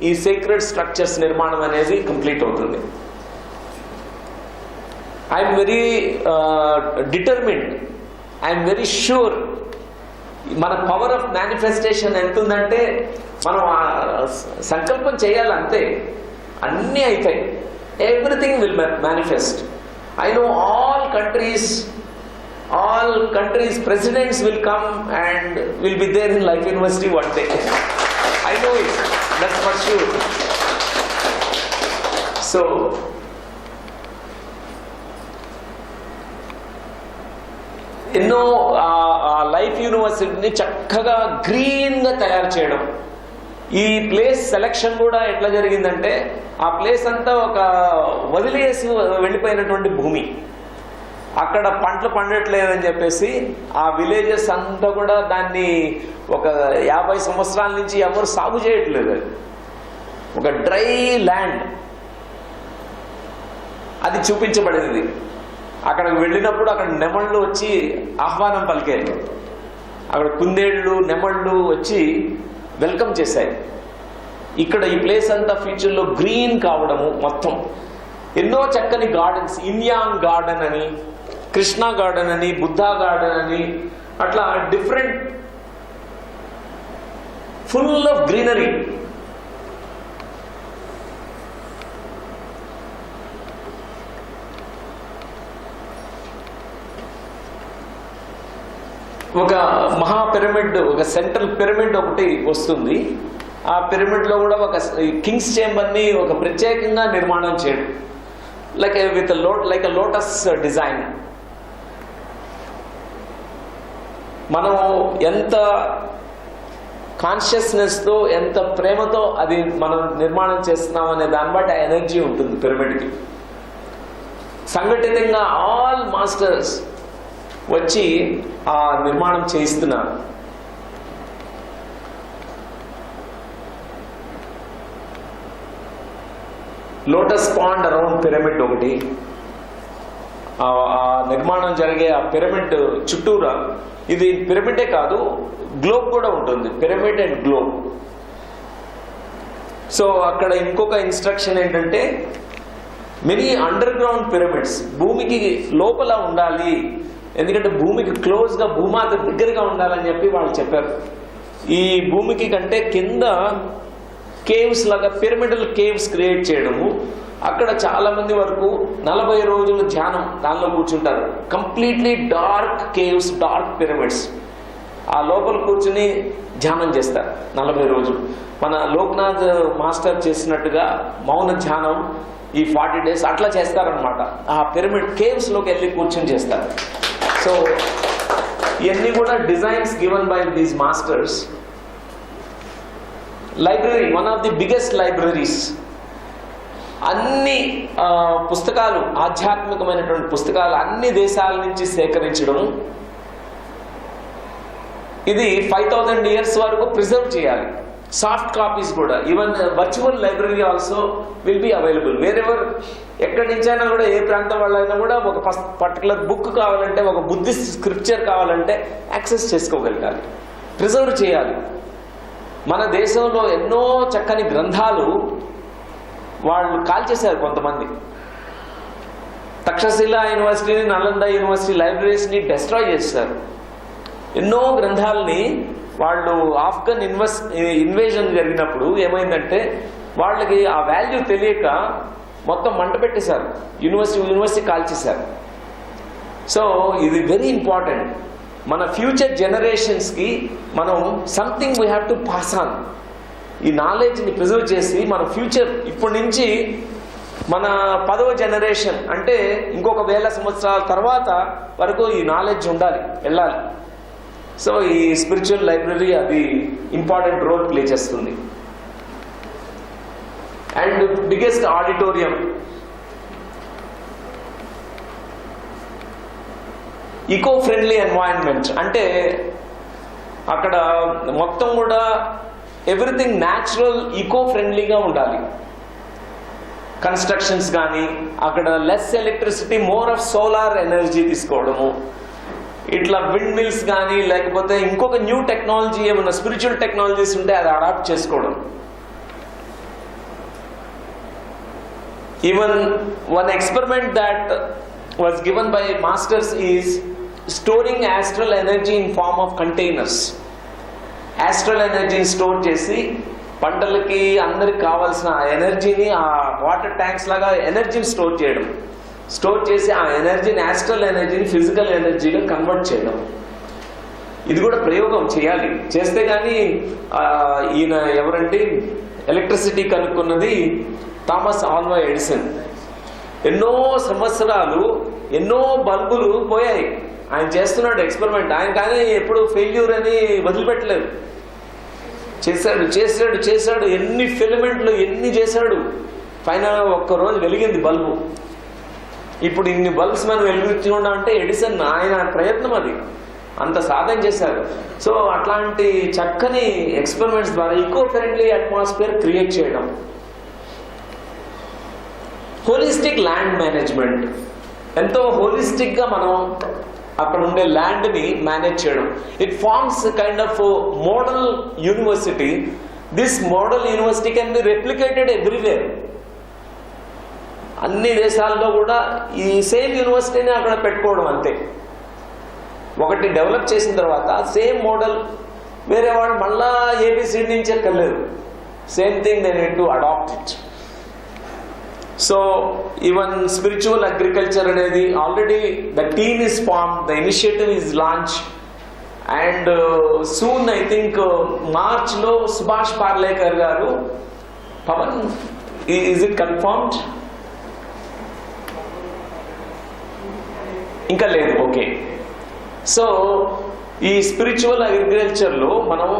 ఈ సీక్రెట్ స్ట్రక్చర్స్ నిర్మాణం అనేది కంప్లీట్ అవుతుంది. I'm very determined, I'm very sure. మన పవర్ ఆఫ్ మేనిఫెస్టేషన్ ఎంత ఉందంటే మనం సంకల్పం చేయాలంతే, అన్నీ అవుతాయి. Everything will manifest. I know all countries presidents will come and will be there in Life University one day. I know it, that's for sure. So ఎన్నో life యూనివర్సిటీని చక్కగా గ్రీన్గా తయారు చేయడం. ఈ ప్లేస్ సెలక్షన్ కూడా ఎట్లా జరిగిందంటే ఆ ప్లేస్ అంతా ఒక వదిలేసి వెళ్ళిపోయినటువంటి భూమి, అక్కడ పంటలు పండట్లేదని చెప్పేసి ఆ విలేజెస్ అంతా కూడా దాన్ని ఒక 50 సంవత్సరాల నుంచి ఎవరు సాగు చేయట్లేదు. అది ఒక డ్రై ల్యాండ్, అది చూపించబడింది. అక్కడికి వెళ్ళినప్పుడు అక్కడ నెమళ్ళు వచ్చి ఆహ్వానం పలికాయి, అక్కడ కుందేళ్ళు నెమళ్ళు వచ్చి వెల్కమ్ చేశాయి. ఇక్కడ ఈ ప్లేస్ అంతా ఫ్యూచర్లో గ్రీన్ కావడము, మొత్తం ఎన్నో చక్కని గార్డెన్స్, ఇన్యాంగ్ గార్డెన్ అని, కృష్ణా గార్డెన్ అని, బుద్ధా గార్డెన్ అని, అట్లా డిఫరెంట్, ఫుల్ ఆఫ్ గ్రీనరీ. ఒక మహా పిరమిడ్, ఒక సెంట్రల్ పిరమిడ్ ఒకటి వస్తుంది. ఆ పిరమిడ్ లో కూడా ఒక కింగ్స్ చేంబర్ ని ఒక ప్రత్యేకంగా నిర్మాణం చేయడం, లైక్ ఎ లోటస్ డిజైన్. మనం ఎంత కాన్షియస్నెస్తో, ఎంత ప్రేమతో అది మనం నిర్మాణం చేస్తున్నాం అనే దాన్ని బట్టి ఆ ఎనర్జీ ఉంటుంది పిరమిడ్కి. సంఘటితంగా ఆల్ మాస్టర్స్ వచ్చి ఆ నిర్మాణం చేయిస్తున్నారు. లోటస్ పాండ్ అరౌండ్ పిరమిడ్ ఒకటి, ఆ నిర్మాణం జరిగే ఆ పిరమిడ్ చుట్టూరా, ఇది పిరమిడే కాదు గ్లోబ్ కూడా ఉంటుంది, పిరమిడ్ అండ్ గ్లోబ్. సో అక్కడ ఇంకొక ఇన్స్ట్రక్షన్ ఏంటంటే మెనీ అండర్ గ్రౌండ్ పిరమిడ్స్ భూమికి లోపల ఉండాలి, ఎందుకంటే భూమికి క్లోజ్గా, భూమాత దగ్గరగా ఉండాలని చెప్పి వాళ్ళు చెప్పారు. ఈ భూమికి కంటే కింద కేవ్స్ లాగా పిరమిడల్ కేవ్స్ క్రియేట్ చేయడము, అక్కడ చాలా మంది వరకు 40 రోజులు ధ్యానం దానిలో కూర్చుంటారు. Completely dark caves, dark pyramids, ఆ లోపల కూర్చుని ధ్యానం చేస్తారు 40 రోజులు. మన లోక్నాథ్ మాస్టర్ చేసినట్టుగా మౌన ధ్యానం ఈ 40 days అట్లా చేస్తారనమాట. ఆ పిరమిడ్ కేవ్స్ లోకి వెళ్ళి కూర్చుని చేస్తారు. సో ఇవన్నీ కూడా designs given by these masters. Library, one of the biggest libraries. అన్ని పుస్తకాలు, ఆధ్యాత్మికమైనటువంటి పుస్తకాలు అన్ని దేశాల నుంచి సేకరించడం, ఇది 5000 years వరకు ప్రిజర్వ్ చేయాలి. సాఫ్ట్ కాపీస్ కూడా, even virtual library also will be available. Wherever, ఎక్కడి నుంచైనా కూడా, ఏ ప్రాంతం వాళ్ళైనా కూడా ఒక పర్టికులర్ బుక్ కావాలంటే, ఒక బుద్ధిస్ట్ స్క్రిప్చర్ కావాలంటే యాక్సెస్ చేసుకోగలగాలి, ప్రిజర్వ్ చేయాలి. మన దేశంలో ఎన్నో చక్కని గ్రంథాలు వాళ్ళు కాల్చేశారు కొంతమంది. తక్షశిలా యూనివర్సిటీని, నలంద యూనివర్సిటీ లైబ్రరీస్ని డెస్ట్రాయ్ చేశారు. ఎన్నో గ్రంథాలని వాళ్ళు ఆఫ్ఘన్ ఇన్వేజన్ జరిగినప్పుడు ఏమైందంటే వాళ్ళకి ఆ వాల్యూ తెలియక మొత్తం మంట పెట్టేశారు, యూనివర్సిటీ కాల్చేశారు. సో ఇది వెరీ ఇంపార్టెంట్. మన ఫ్యూచర్ జనరేషన్స్కి మనం something we have to pass on. ఈ నాలెడ్జ్ని ప్రిజర్వ్ చేసి మన ఫ్యూచర్, ఇప్పటి నుంచి మన 10వ జనరేషన్ అంటే ఇంకొక 1000 సంవత్సరాల తర్వాత వరకు ఈ నాలెడ్జ్ ఉండాలి, వెళ్ళాలి. సో ఈ స్పిరిచువల్ లైబ్రరీ అది ఇంపార్టెంట్ రోల్ ప్లే చేస్తుంది. And biggest auditorium, eco friendly environment, అంటే అక్కడ మొత్తం కూడా ఎవ్రీథింగ్ న్యాచురల్, ఈకో ఫ్రెండ్లీగా ఉండాలి. కన్స్ట్రక్షన్స్ కానీ, అక్కడ less electricity, more of solar energy తీసుకోవడము, ఇట్లా విండ్ మిల్స్ కానీ లేకపోతే ఇంకొక న్యూ టెక్నాలజీ ఏమన్నా స్పిరిచువల్ టెక్నాలజీస్ ఉంటే అది అడాప్ట్ చేసుకోవడం. Even one experiment that was given by masters is storing astral energy in form of containers. Astral ఎనర్జీని స్టోర్ చేసి పంటలకి అందరికి కావాల్సిన ఎనర్జీని ఆ వాటర్ ట్యాంక్స్ లాగా ఎనర్జీని స్టోర్ చేయడం, స్టోర్ చేసి ఆ ఎనర్జీని యాస్ట్రల్ ఎనర్జీని ఫిజికల్ ఎనర్జీగా కన్వర్ట్ చేయడం. ఇది కూడా ప్రయోగం చేయాలి. చేస్తే కానీ ఈయన ఎవరంటే ఎలక్ట్రిసిటీ కనుక్కున్నది థామస్ ఆల్వా ఎడిసన్. ఎన్నో సంవత్సరాలు ఎన్నో బల్బులు పోయాయి. ఆయన చేస్తున్నాడు ఎక్స్పెరిమెంట్. ఆయన కానీ ఎప్పుడు ఫెయిల్యూర్ అని వదిలిపెట్టలేదు. చేశాడు చేశాడు చేశాడు ఎన్ని ఫిలమెంట్లు ఎన్ని చేశాడు. ఫైనల్ ఒక్కరోజు వెలిగింది బల్బు. ఇప్పుడు ఇన్ని బల్బ్స్ మనం వెలిగించకుండా అంటే ఎడిసన్ ఆయన ప్రయత్నం అది, అంత సాధన చేశారు. సో అట్లాంటి చక్కని ఎక్స్పెరిమెంట్స్ ద్వారా ఈకో ఫ్రెండ్లీ అట్మాస్ఫియర్ క్రియేట్ చేయడం. హోలిస్టిక్ ల్యాండ్ మేనేజ్మెంట్, ఎంతో హోలిస్టిక్ గా మనం అక్కడ ఉండే ల్యాండ్ ని మేనేజ్ చేయడం. It forms kind of model university. This model university can be replicated everywhere. అన్ని దేశాల్లో కూడా ఈ సేమ్ యూనివర్సిటీని అక్కడ పెట్టుకోవడం అంతే. ఒకటి డెవలప్ చేసిన తర్వాత సేమ్ మోడల్ వేరే వాళ్ళు మళ్ళా ఏబిసిడి నుంచి ఎక్కర్లేదు. Same thing they need to adopt it. So even spiritual agriculture అనేది already the team is form, the initiative is launch and soon I think March లో సుభాష్ పార్లేకర్ గారు, పవన్ ఈజ్ ఇట్ కన్ఫర్మ్డ్? ఇంకా లేదు. ఓకే. సో ఈ spiritual అగ్రికల్చర్లో మనం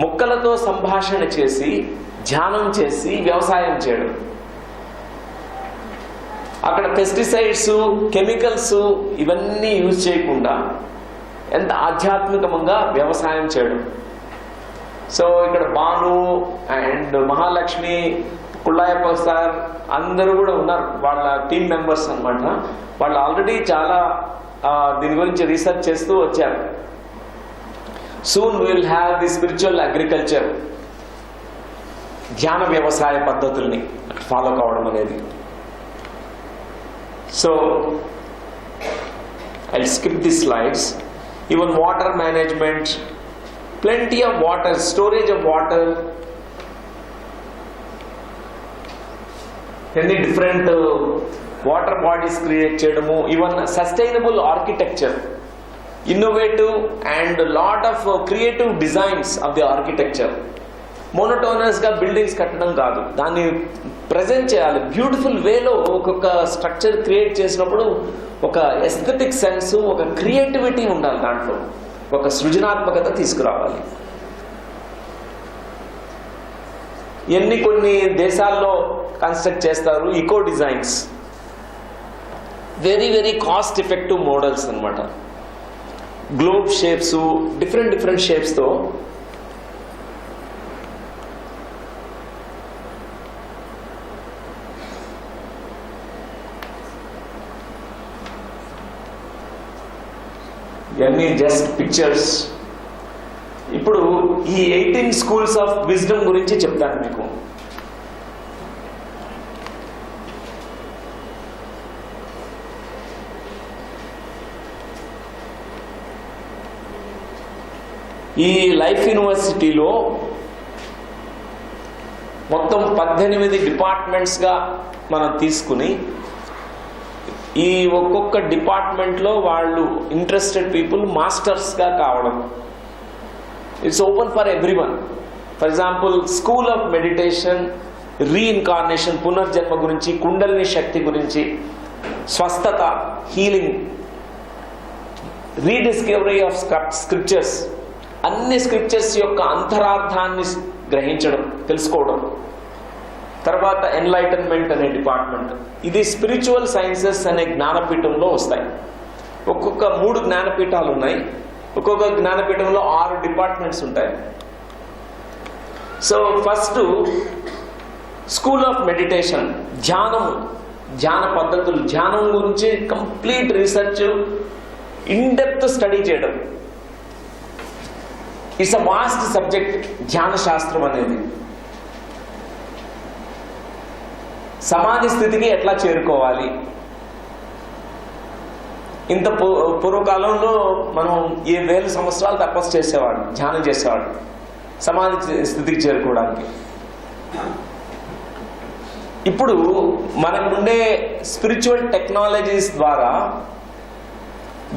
మొక్కలతో సంభాషణ చేసి ధ్యానం చేసి వ్యవసాయం చేయడం. అక్కడ పెస్టిసైడ్స్ కెమికల్స్ ఇవన్నీ యూజ్ చేయకుండా ఎంత ఆధ్యాత్మికంగా వ్యవసాయం చేయడం. సో ఇక్కడ భాను అండ్ మహాలక్ష్మి, కుళ్ళాయప్ప సార్ అందరూ కూడా ఉన్నారు, వాళ్ళ టీమ్ మెంబర్స్ అన్నమాట. వాళ్ళు ఆల్రెడీ చాలా దీని గురించి రీసెర్చ్ చేస్తూ వచ్చారు. Soon will have the spiritual agriculture, ధ్యాన వ్యవసాయ పద్ధతుల్ని ఫాలో కావడం అనేది. So I'll skip these slides. Even water management, plenty of water, storage of water, any different water bodies create చేయడము. Even sustainable architecture, innovative and lot of creative designs of the architecture. Monotonous గా buildings కట్టడం కాదు, దాన్ని present చేయాలి beautiful వేలో. ఒక్కొక్క structure create చేసినప్పుడు ఒక ఎస్థెటిక్ సెన్స్, ఒక క్రియేటివిటీ ఉండాలి, దాంట్లో ఒక సృజనాత్మకత తీసుకురావాలి. కొన్ని దేశాల్లో కన్స్ట్రక్ట్ చేస్తారు eco designs, very very cost effective models అన్నమాట. గ్లోబ్ షేప్స్, డిఫరెంట్ షేప్స్తో ఇవన్నీ జస్ట్ పిక్చర్స్. ఇప్పుడు ఈ 18 స్కూల్స్ ఆఫ్ విజ్డమ్ గురించి చెప్తాను మీకు. ఈ లైఫ్ యూనివర్సిటీలో మొత్తం 18 డిపార్ట్మెంట్స్గా మనం తీసుకుని, ఈ ఒక్కొక్క డిపార్ట్మెంట్లో వాళ్ళు ఇంట్రెస్టెడ్ పీపుల్ మాస్టర్స్గా కావడం. It's open for everyone. For example school of meditation, reincarnation, పునర్జన్మ గురించి, కుండలిని శక్తి గురించి, స్వస్థత, హీలింగ్, రీడిస్కవరీ ఆఫ్ స్క్రిప్చర్స్, అన్ని స్క్రిప్చర్స్ యొక్క అంతరార్థాన్ని గ్రహించడం, తెలుసుకోవడం. తర్వాత ఎన్లైటన్మెంట్ అనే డిపార్ట్మెంట్. ఇది స్పిరిచువల్ సైన్సెస్ అనే జ్ఞానపీఠంలో వస్తాయి. ఒక్కొక్క 3 జ్ఞానపీఠాలు ఉన్నాయి. ఒక్కొక్క జ్ఞానపీఠంలో 6 డిపార్ట్మెంట్స్ ఉంటాయి. So first school of meditation, ధ్యాన పద్ధతులు, ధ్యానం గురించి complete research in depth study చేయడం. ఇట్స్ అ వాస్ట్ సబ్జెక్ట్ ధ్యాన శాస్త్రం అనేది. సమాధి స్థితికి ఎట్లా చేరుకోవాలి, ఇంత పూర్వకాలంలో మనం 7,000 సంవత్సరాలు తపస్సు చేసేవాడు, ధ్యానం చేసేవాడు సమాధి స్థితికి చేరుకోవడానికి. ఇప్పుడు మనకుండే స్పిరిచువల్ టెక్నాలజీస్ ద్వారా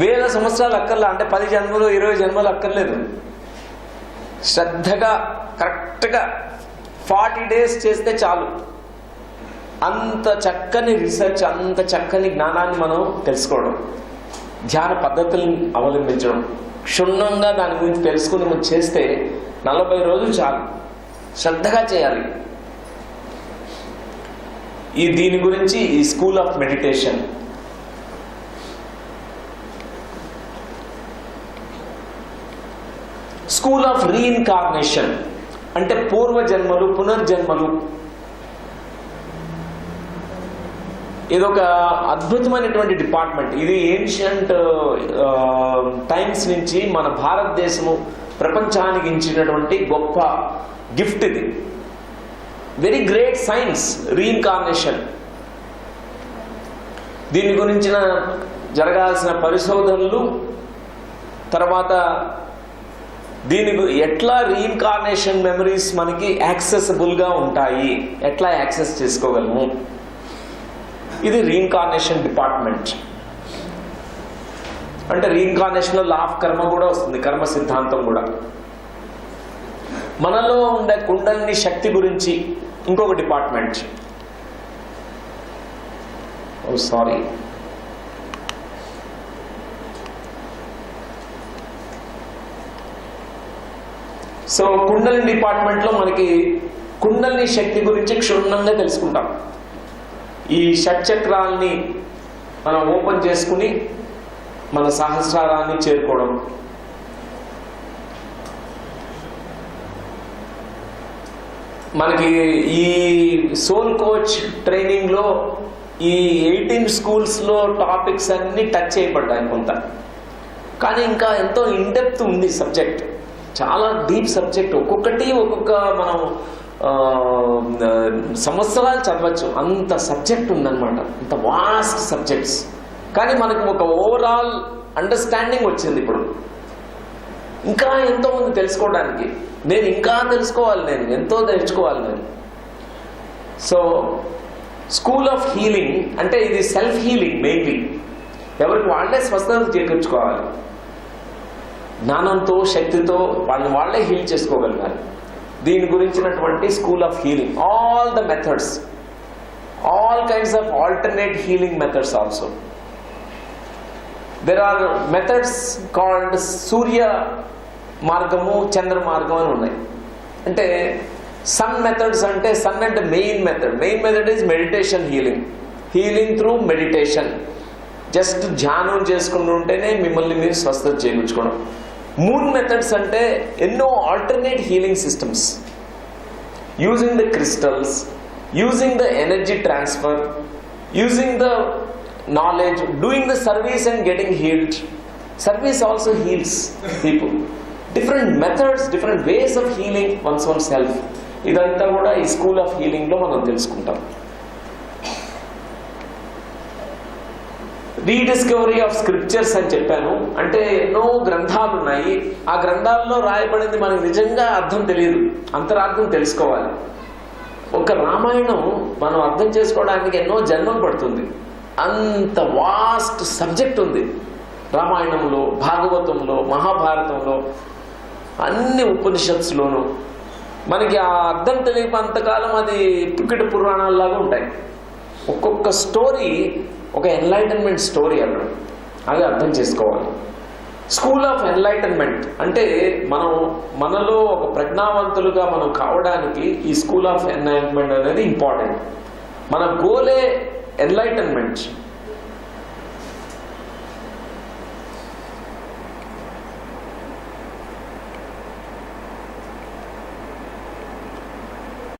1000 సంవత్సరాలు అక్కర్లా, అంటే 10 జన్మలు 20 జన్మలు అక్కర్లేదు. శ్రద్ధగా కరెక్ట్గా 40 days చేస్తే చాలు. అంత చక్కని రీసెర్చ్, అంత చక్కని జ్ఞానాన్ని మనం తెలుసుకోవడం, ధ్యాన పద్ధతులను అవలంబించడం, క్షుణ్ణంగా దాని గురించి తెలుసుకుని మనం చేస్తే 40 రోజులు చాలు. శ్రద్ధగా చేయాలి. దీని గురించి ఈ school of meditation, school of reincarnation అంటే పూర్వజన్మలు, పునర్జన్మలు. ఇదొక అద్భుతమైనటువంటి డిపార్ట్మెంట్. ఇది ఏన్షియంట్ టైమ్స్ నుంచి మన భారతదేశము ప్రపంచానికి ఇచ్చినటువంటి గొప్ప గిఫ్ట్ ఇది. Very great science reincarnation. దీని గురించిన జరగాల్సిన పరిశోధనలు, తర్వాత దీని ఎట్లా రీఇన్కార్నేషన్ మెమరీస్ మనకి యాక్సెసిబుల్గా ఉంటాయి, ఎట్లా యాక్సెస్ చేసుకోగలము, ఇది రీఇన్కార్నేషన్ డిపార్ట్మెంట్. అంటే రీఇన్కార్నేషన్లో లా ఆఫ్ కర్మ కూడా వస్తుంది, కర్మ సిద్ధాంతం కూడా. మనలో ఉండే కుండలిని శక్తి గురించి ఇంకొక డిపార్ట్మెంట్. సారీ, సో కుండలిని డిపార్ట్మెంట్లో మనకి కుండలిని శక్తి గురించి క్షుణ్ణంగా తెలుసుకుంటాం. ఈ షట్చక్రాల్ని మనం ఓపెన్ చేసుకుని మన సహస్రారాన్ని చేరుకోవడం. మనకి ఈ సోల్ కోచ్ ట్రైనింగ్లో ఈ 18 స్కూల్స్లో టాపిక్స్ అన్నీ టచ్ చేయబడ్డాయి కొంత, కానీ ఇంకా ఎంతో ఇన్డెప్త్ ఉంది సబ్జెక్ట్. చాలా డీప్ సబ్జెక్ట్. ఒక్కొక్కటి ఒక్కొక్క మనం సంవత్సరాలు చదవచ్చు, అంత సబ్జెక్ట్ ఉందన్నమాట, అంత వాస్ట్ సబ్జెక్ట్స్. కానీ మనకు ఒక ఓవరాల్ అండర్స్టాండింగ్ వచ్చింది. ఇప్పుడు ఇంకా ఎంతో ఉంది తెలుసుకోవడానికి. నేను ఇంకా తెలుసుకోవాలి, నేను ఎంతో తెలుసుకోవాలి నేను. సో స్కూల్ ఆఫ్ హీలింగ్ అంటే ఇది సెల్ఫ్ హీలింగ్ మెయిన్లీ. ఎవరికి వాళ్ళే స్వస్థత చేకూర్చుకోవాలి. జ్ఞానంతో, శక్తితో వాళ్ళని వాళ్ళే హీల్ చేసుకోగలగాలి. దీని గురించినటువంటి school of healing, all the methods, all kinds of alternate healing methods also. There are methods called సూర్య మార్గము, చంద్ర మార్గం అని ఉన్నాయి. అంటే సన్ మెథడ్స్ అంటే సన్ అంటే main method is meditation healing, healing through meditation. Just ధ్యానం చేసుకుంటూ ఉంటేనే మిమ్మల్ని మీరు స్వస్థత చేయించుకోవడం. మూన్ మెథడ్స్ అంటే ఎన్నో alternate healing systems, using the crystals, using the energy transfer, using the knowledge, doing the service and getting healed. Service also heels people. Different methods, different ways of healing once one self. ఇదంతా కూడా ఈ school of హీలింగ్లో మనం తెలుసుకుంటాం. Rediscovery of scriptures అని చెప్పాను. అంటే ఎన్నో గ్రంథాలు ఉన్నాయి. ఆ గ్రంథాల్లో రాయబడింది మనకు నిజంగా అర్థం తెలియదు, అంతరార్థం తెలుసుకోవాలి. ఒక రామాయణం మనం అర్థం చేసుకోవడానికి ఎన్నో జన్మలు పడుతుంది. అంత వాస్ట్ సబ్జెక్ట్ ఉంది రామాయణంలో, భాగవతంలో, మహాభారతంలో, అన్ని ఉపనిషత్తులోనూ. మనకి ఆ అర్థం తెలియనంతకాలం అది పుక్కిట పురాణాల్లాగా ఉంటాయి. ఒక్కొక్క స్టోరీ ఒక ఎన్లైటన్మెంట్ స్టోరీ అన్నాడు, అది అర్థం చేసుకోవాలి. స్కూల్ ఆఫ్ ఎన్లైటన్మెంట్ అంటే మనలో ఒక ప్రజ్ఞావంతులుగా మనం కావడానికి ఈ స్కూల్ ఆఫ్ ఎన్లైటన్మెంట్ అనేది ఇంపార్టెంట్. మన గోలే ఎన్లైటన్మెంట్.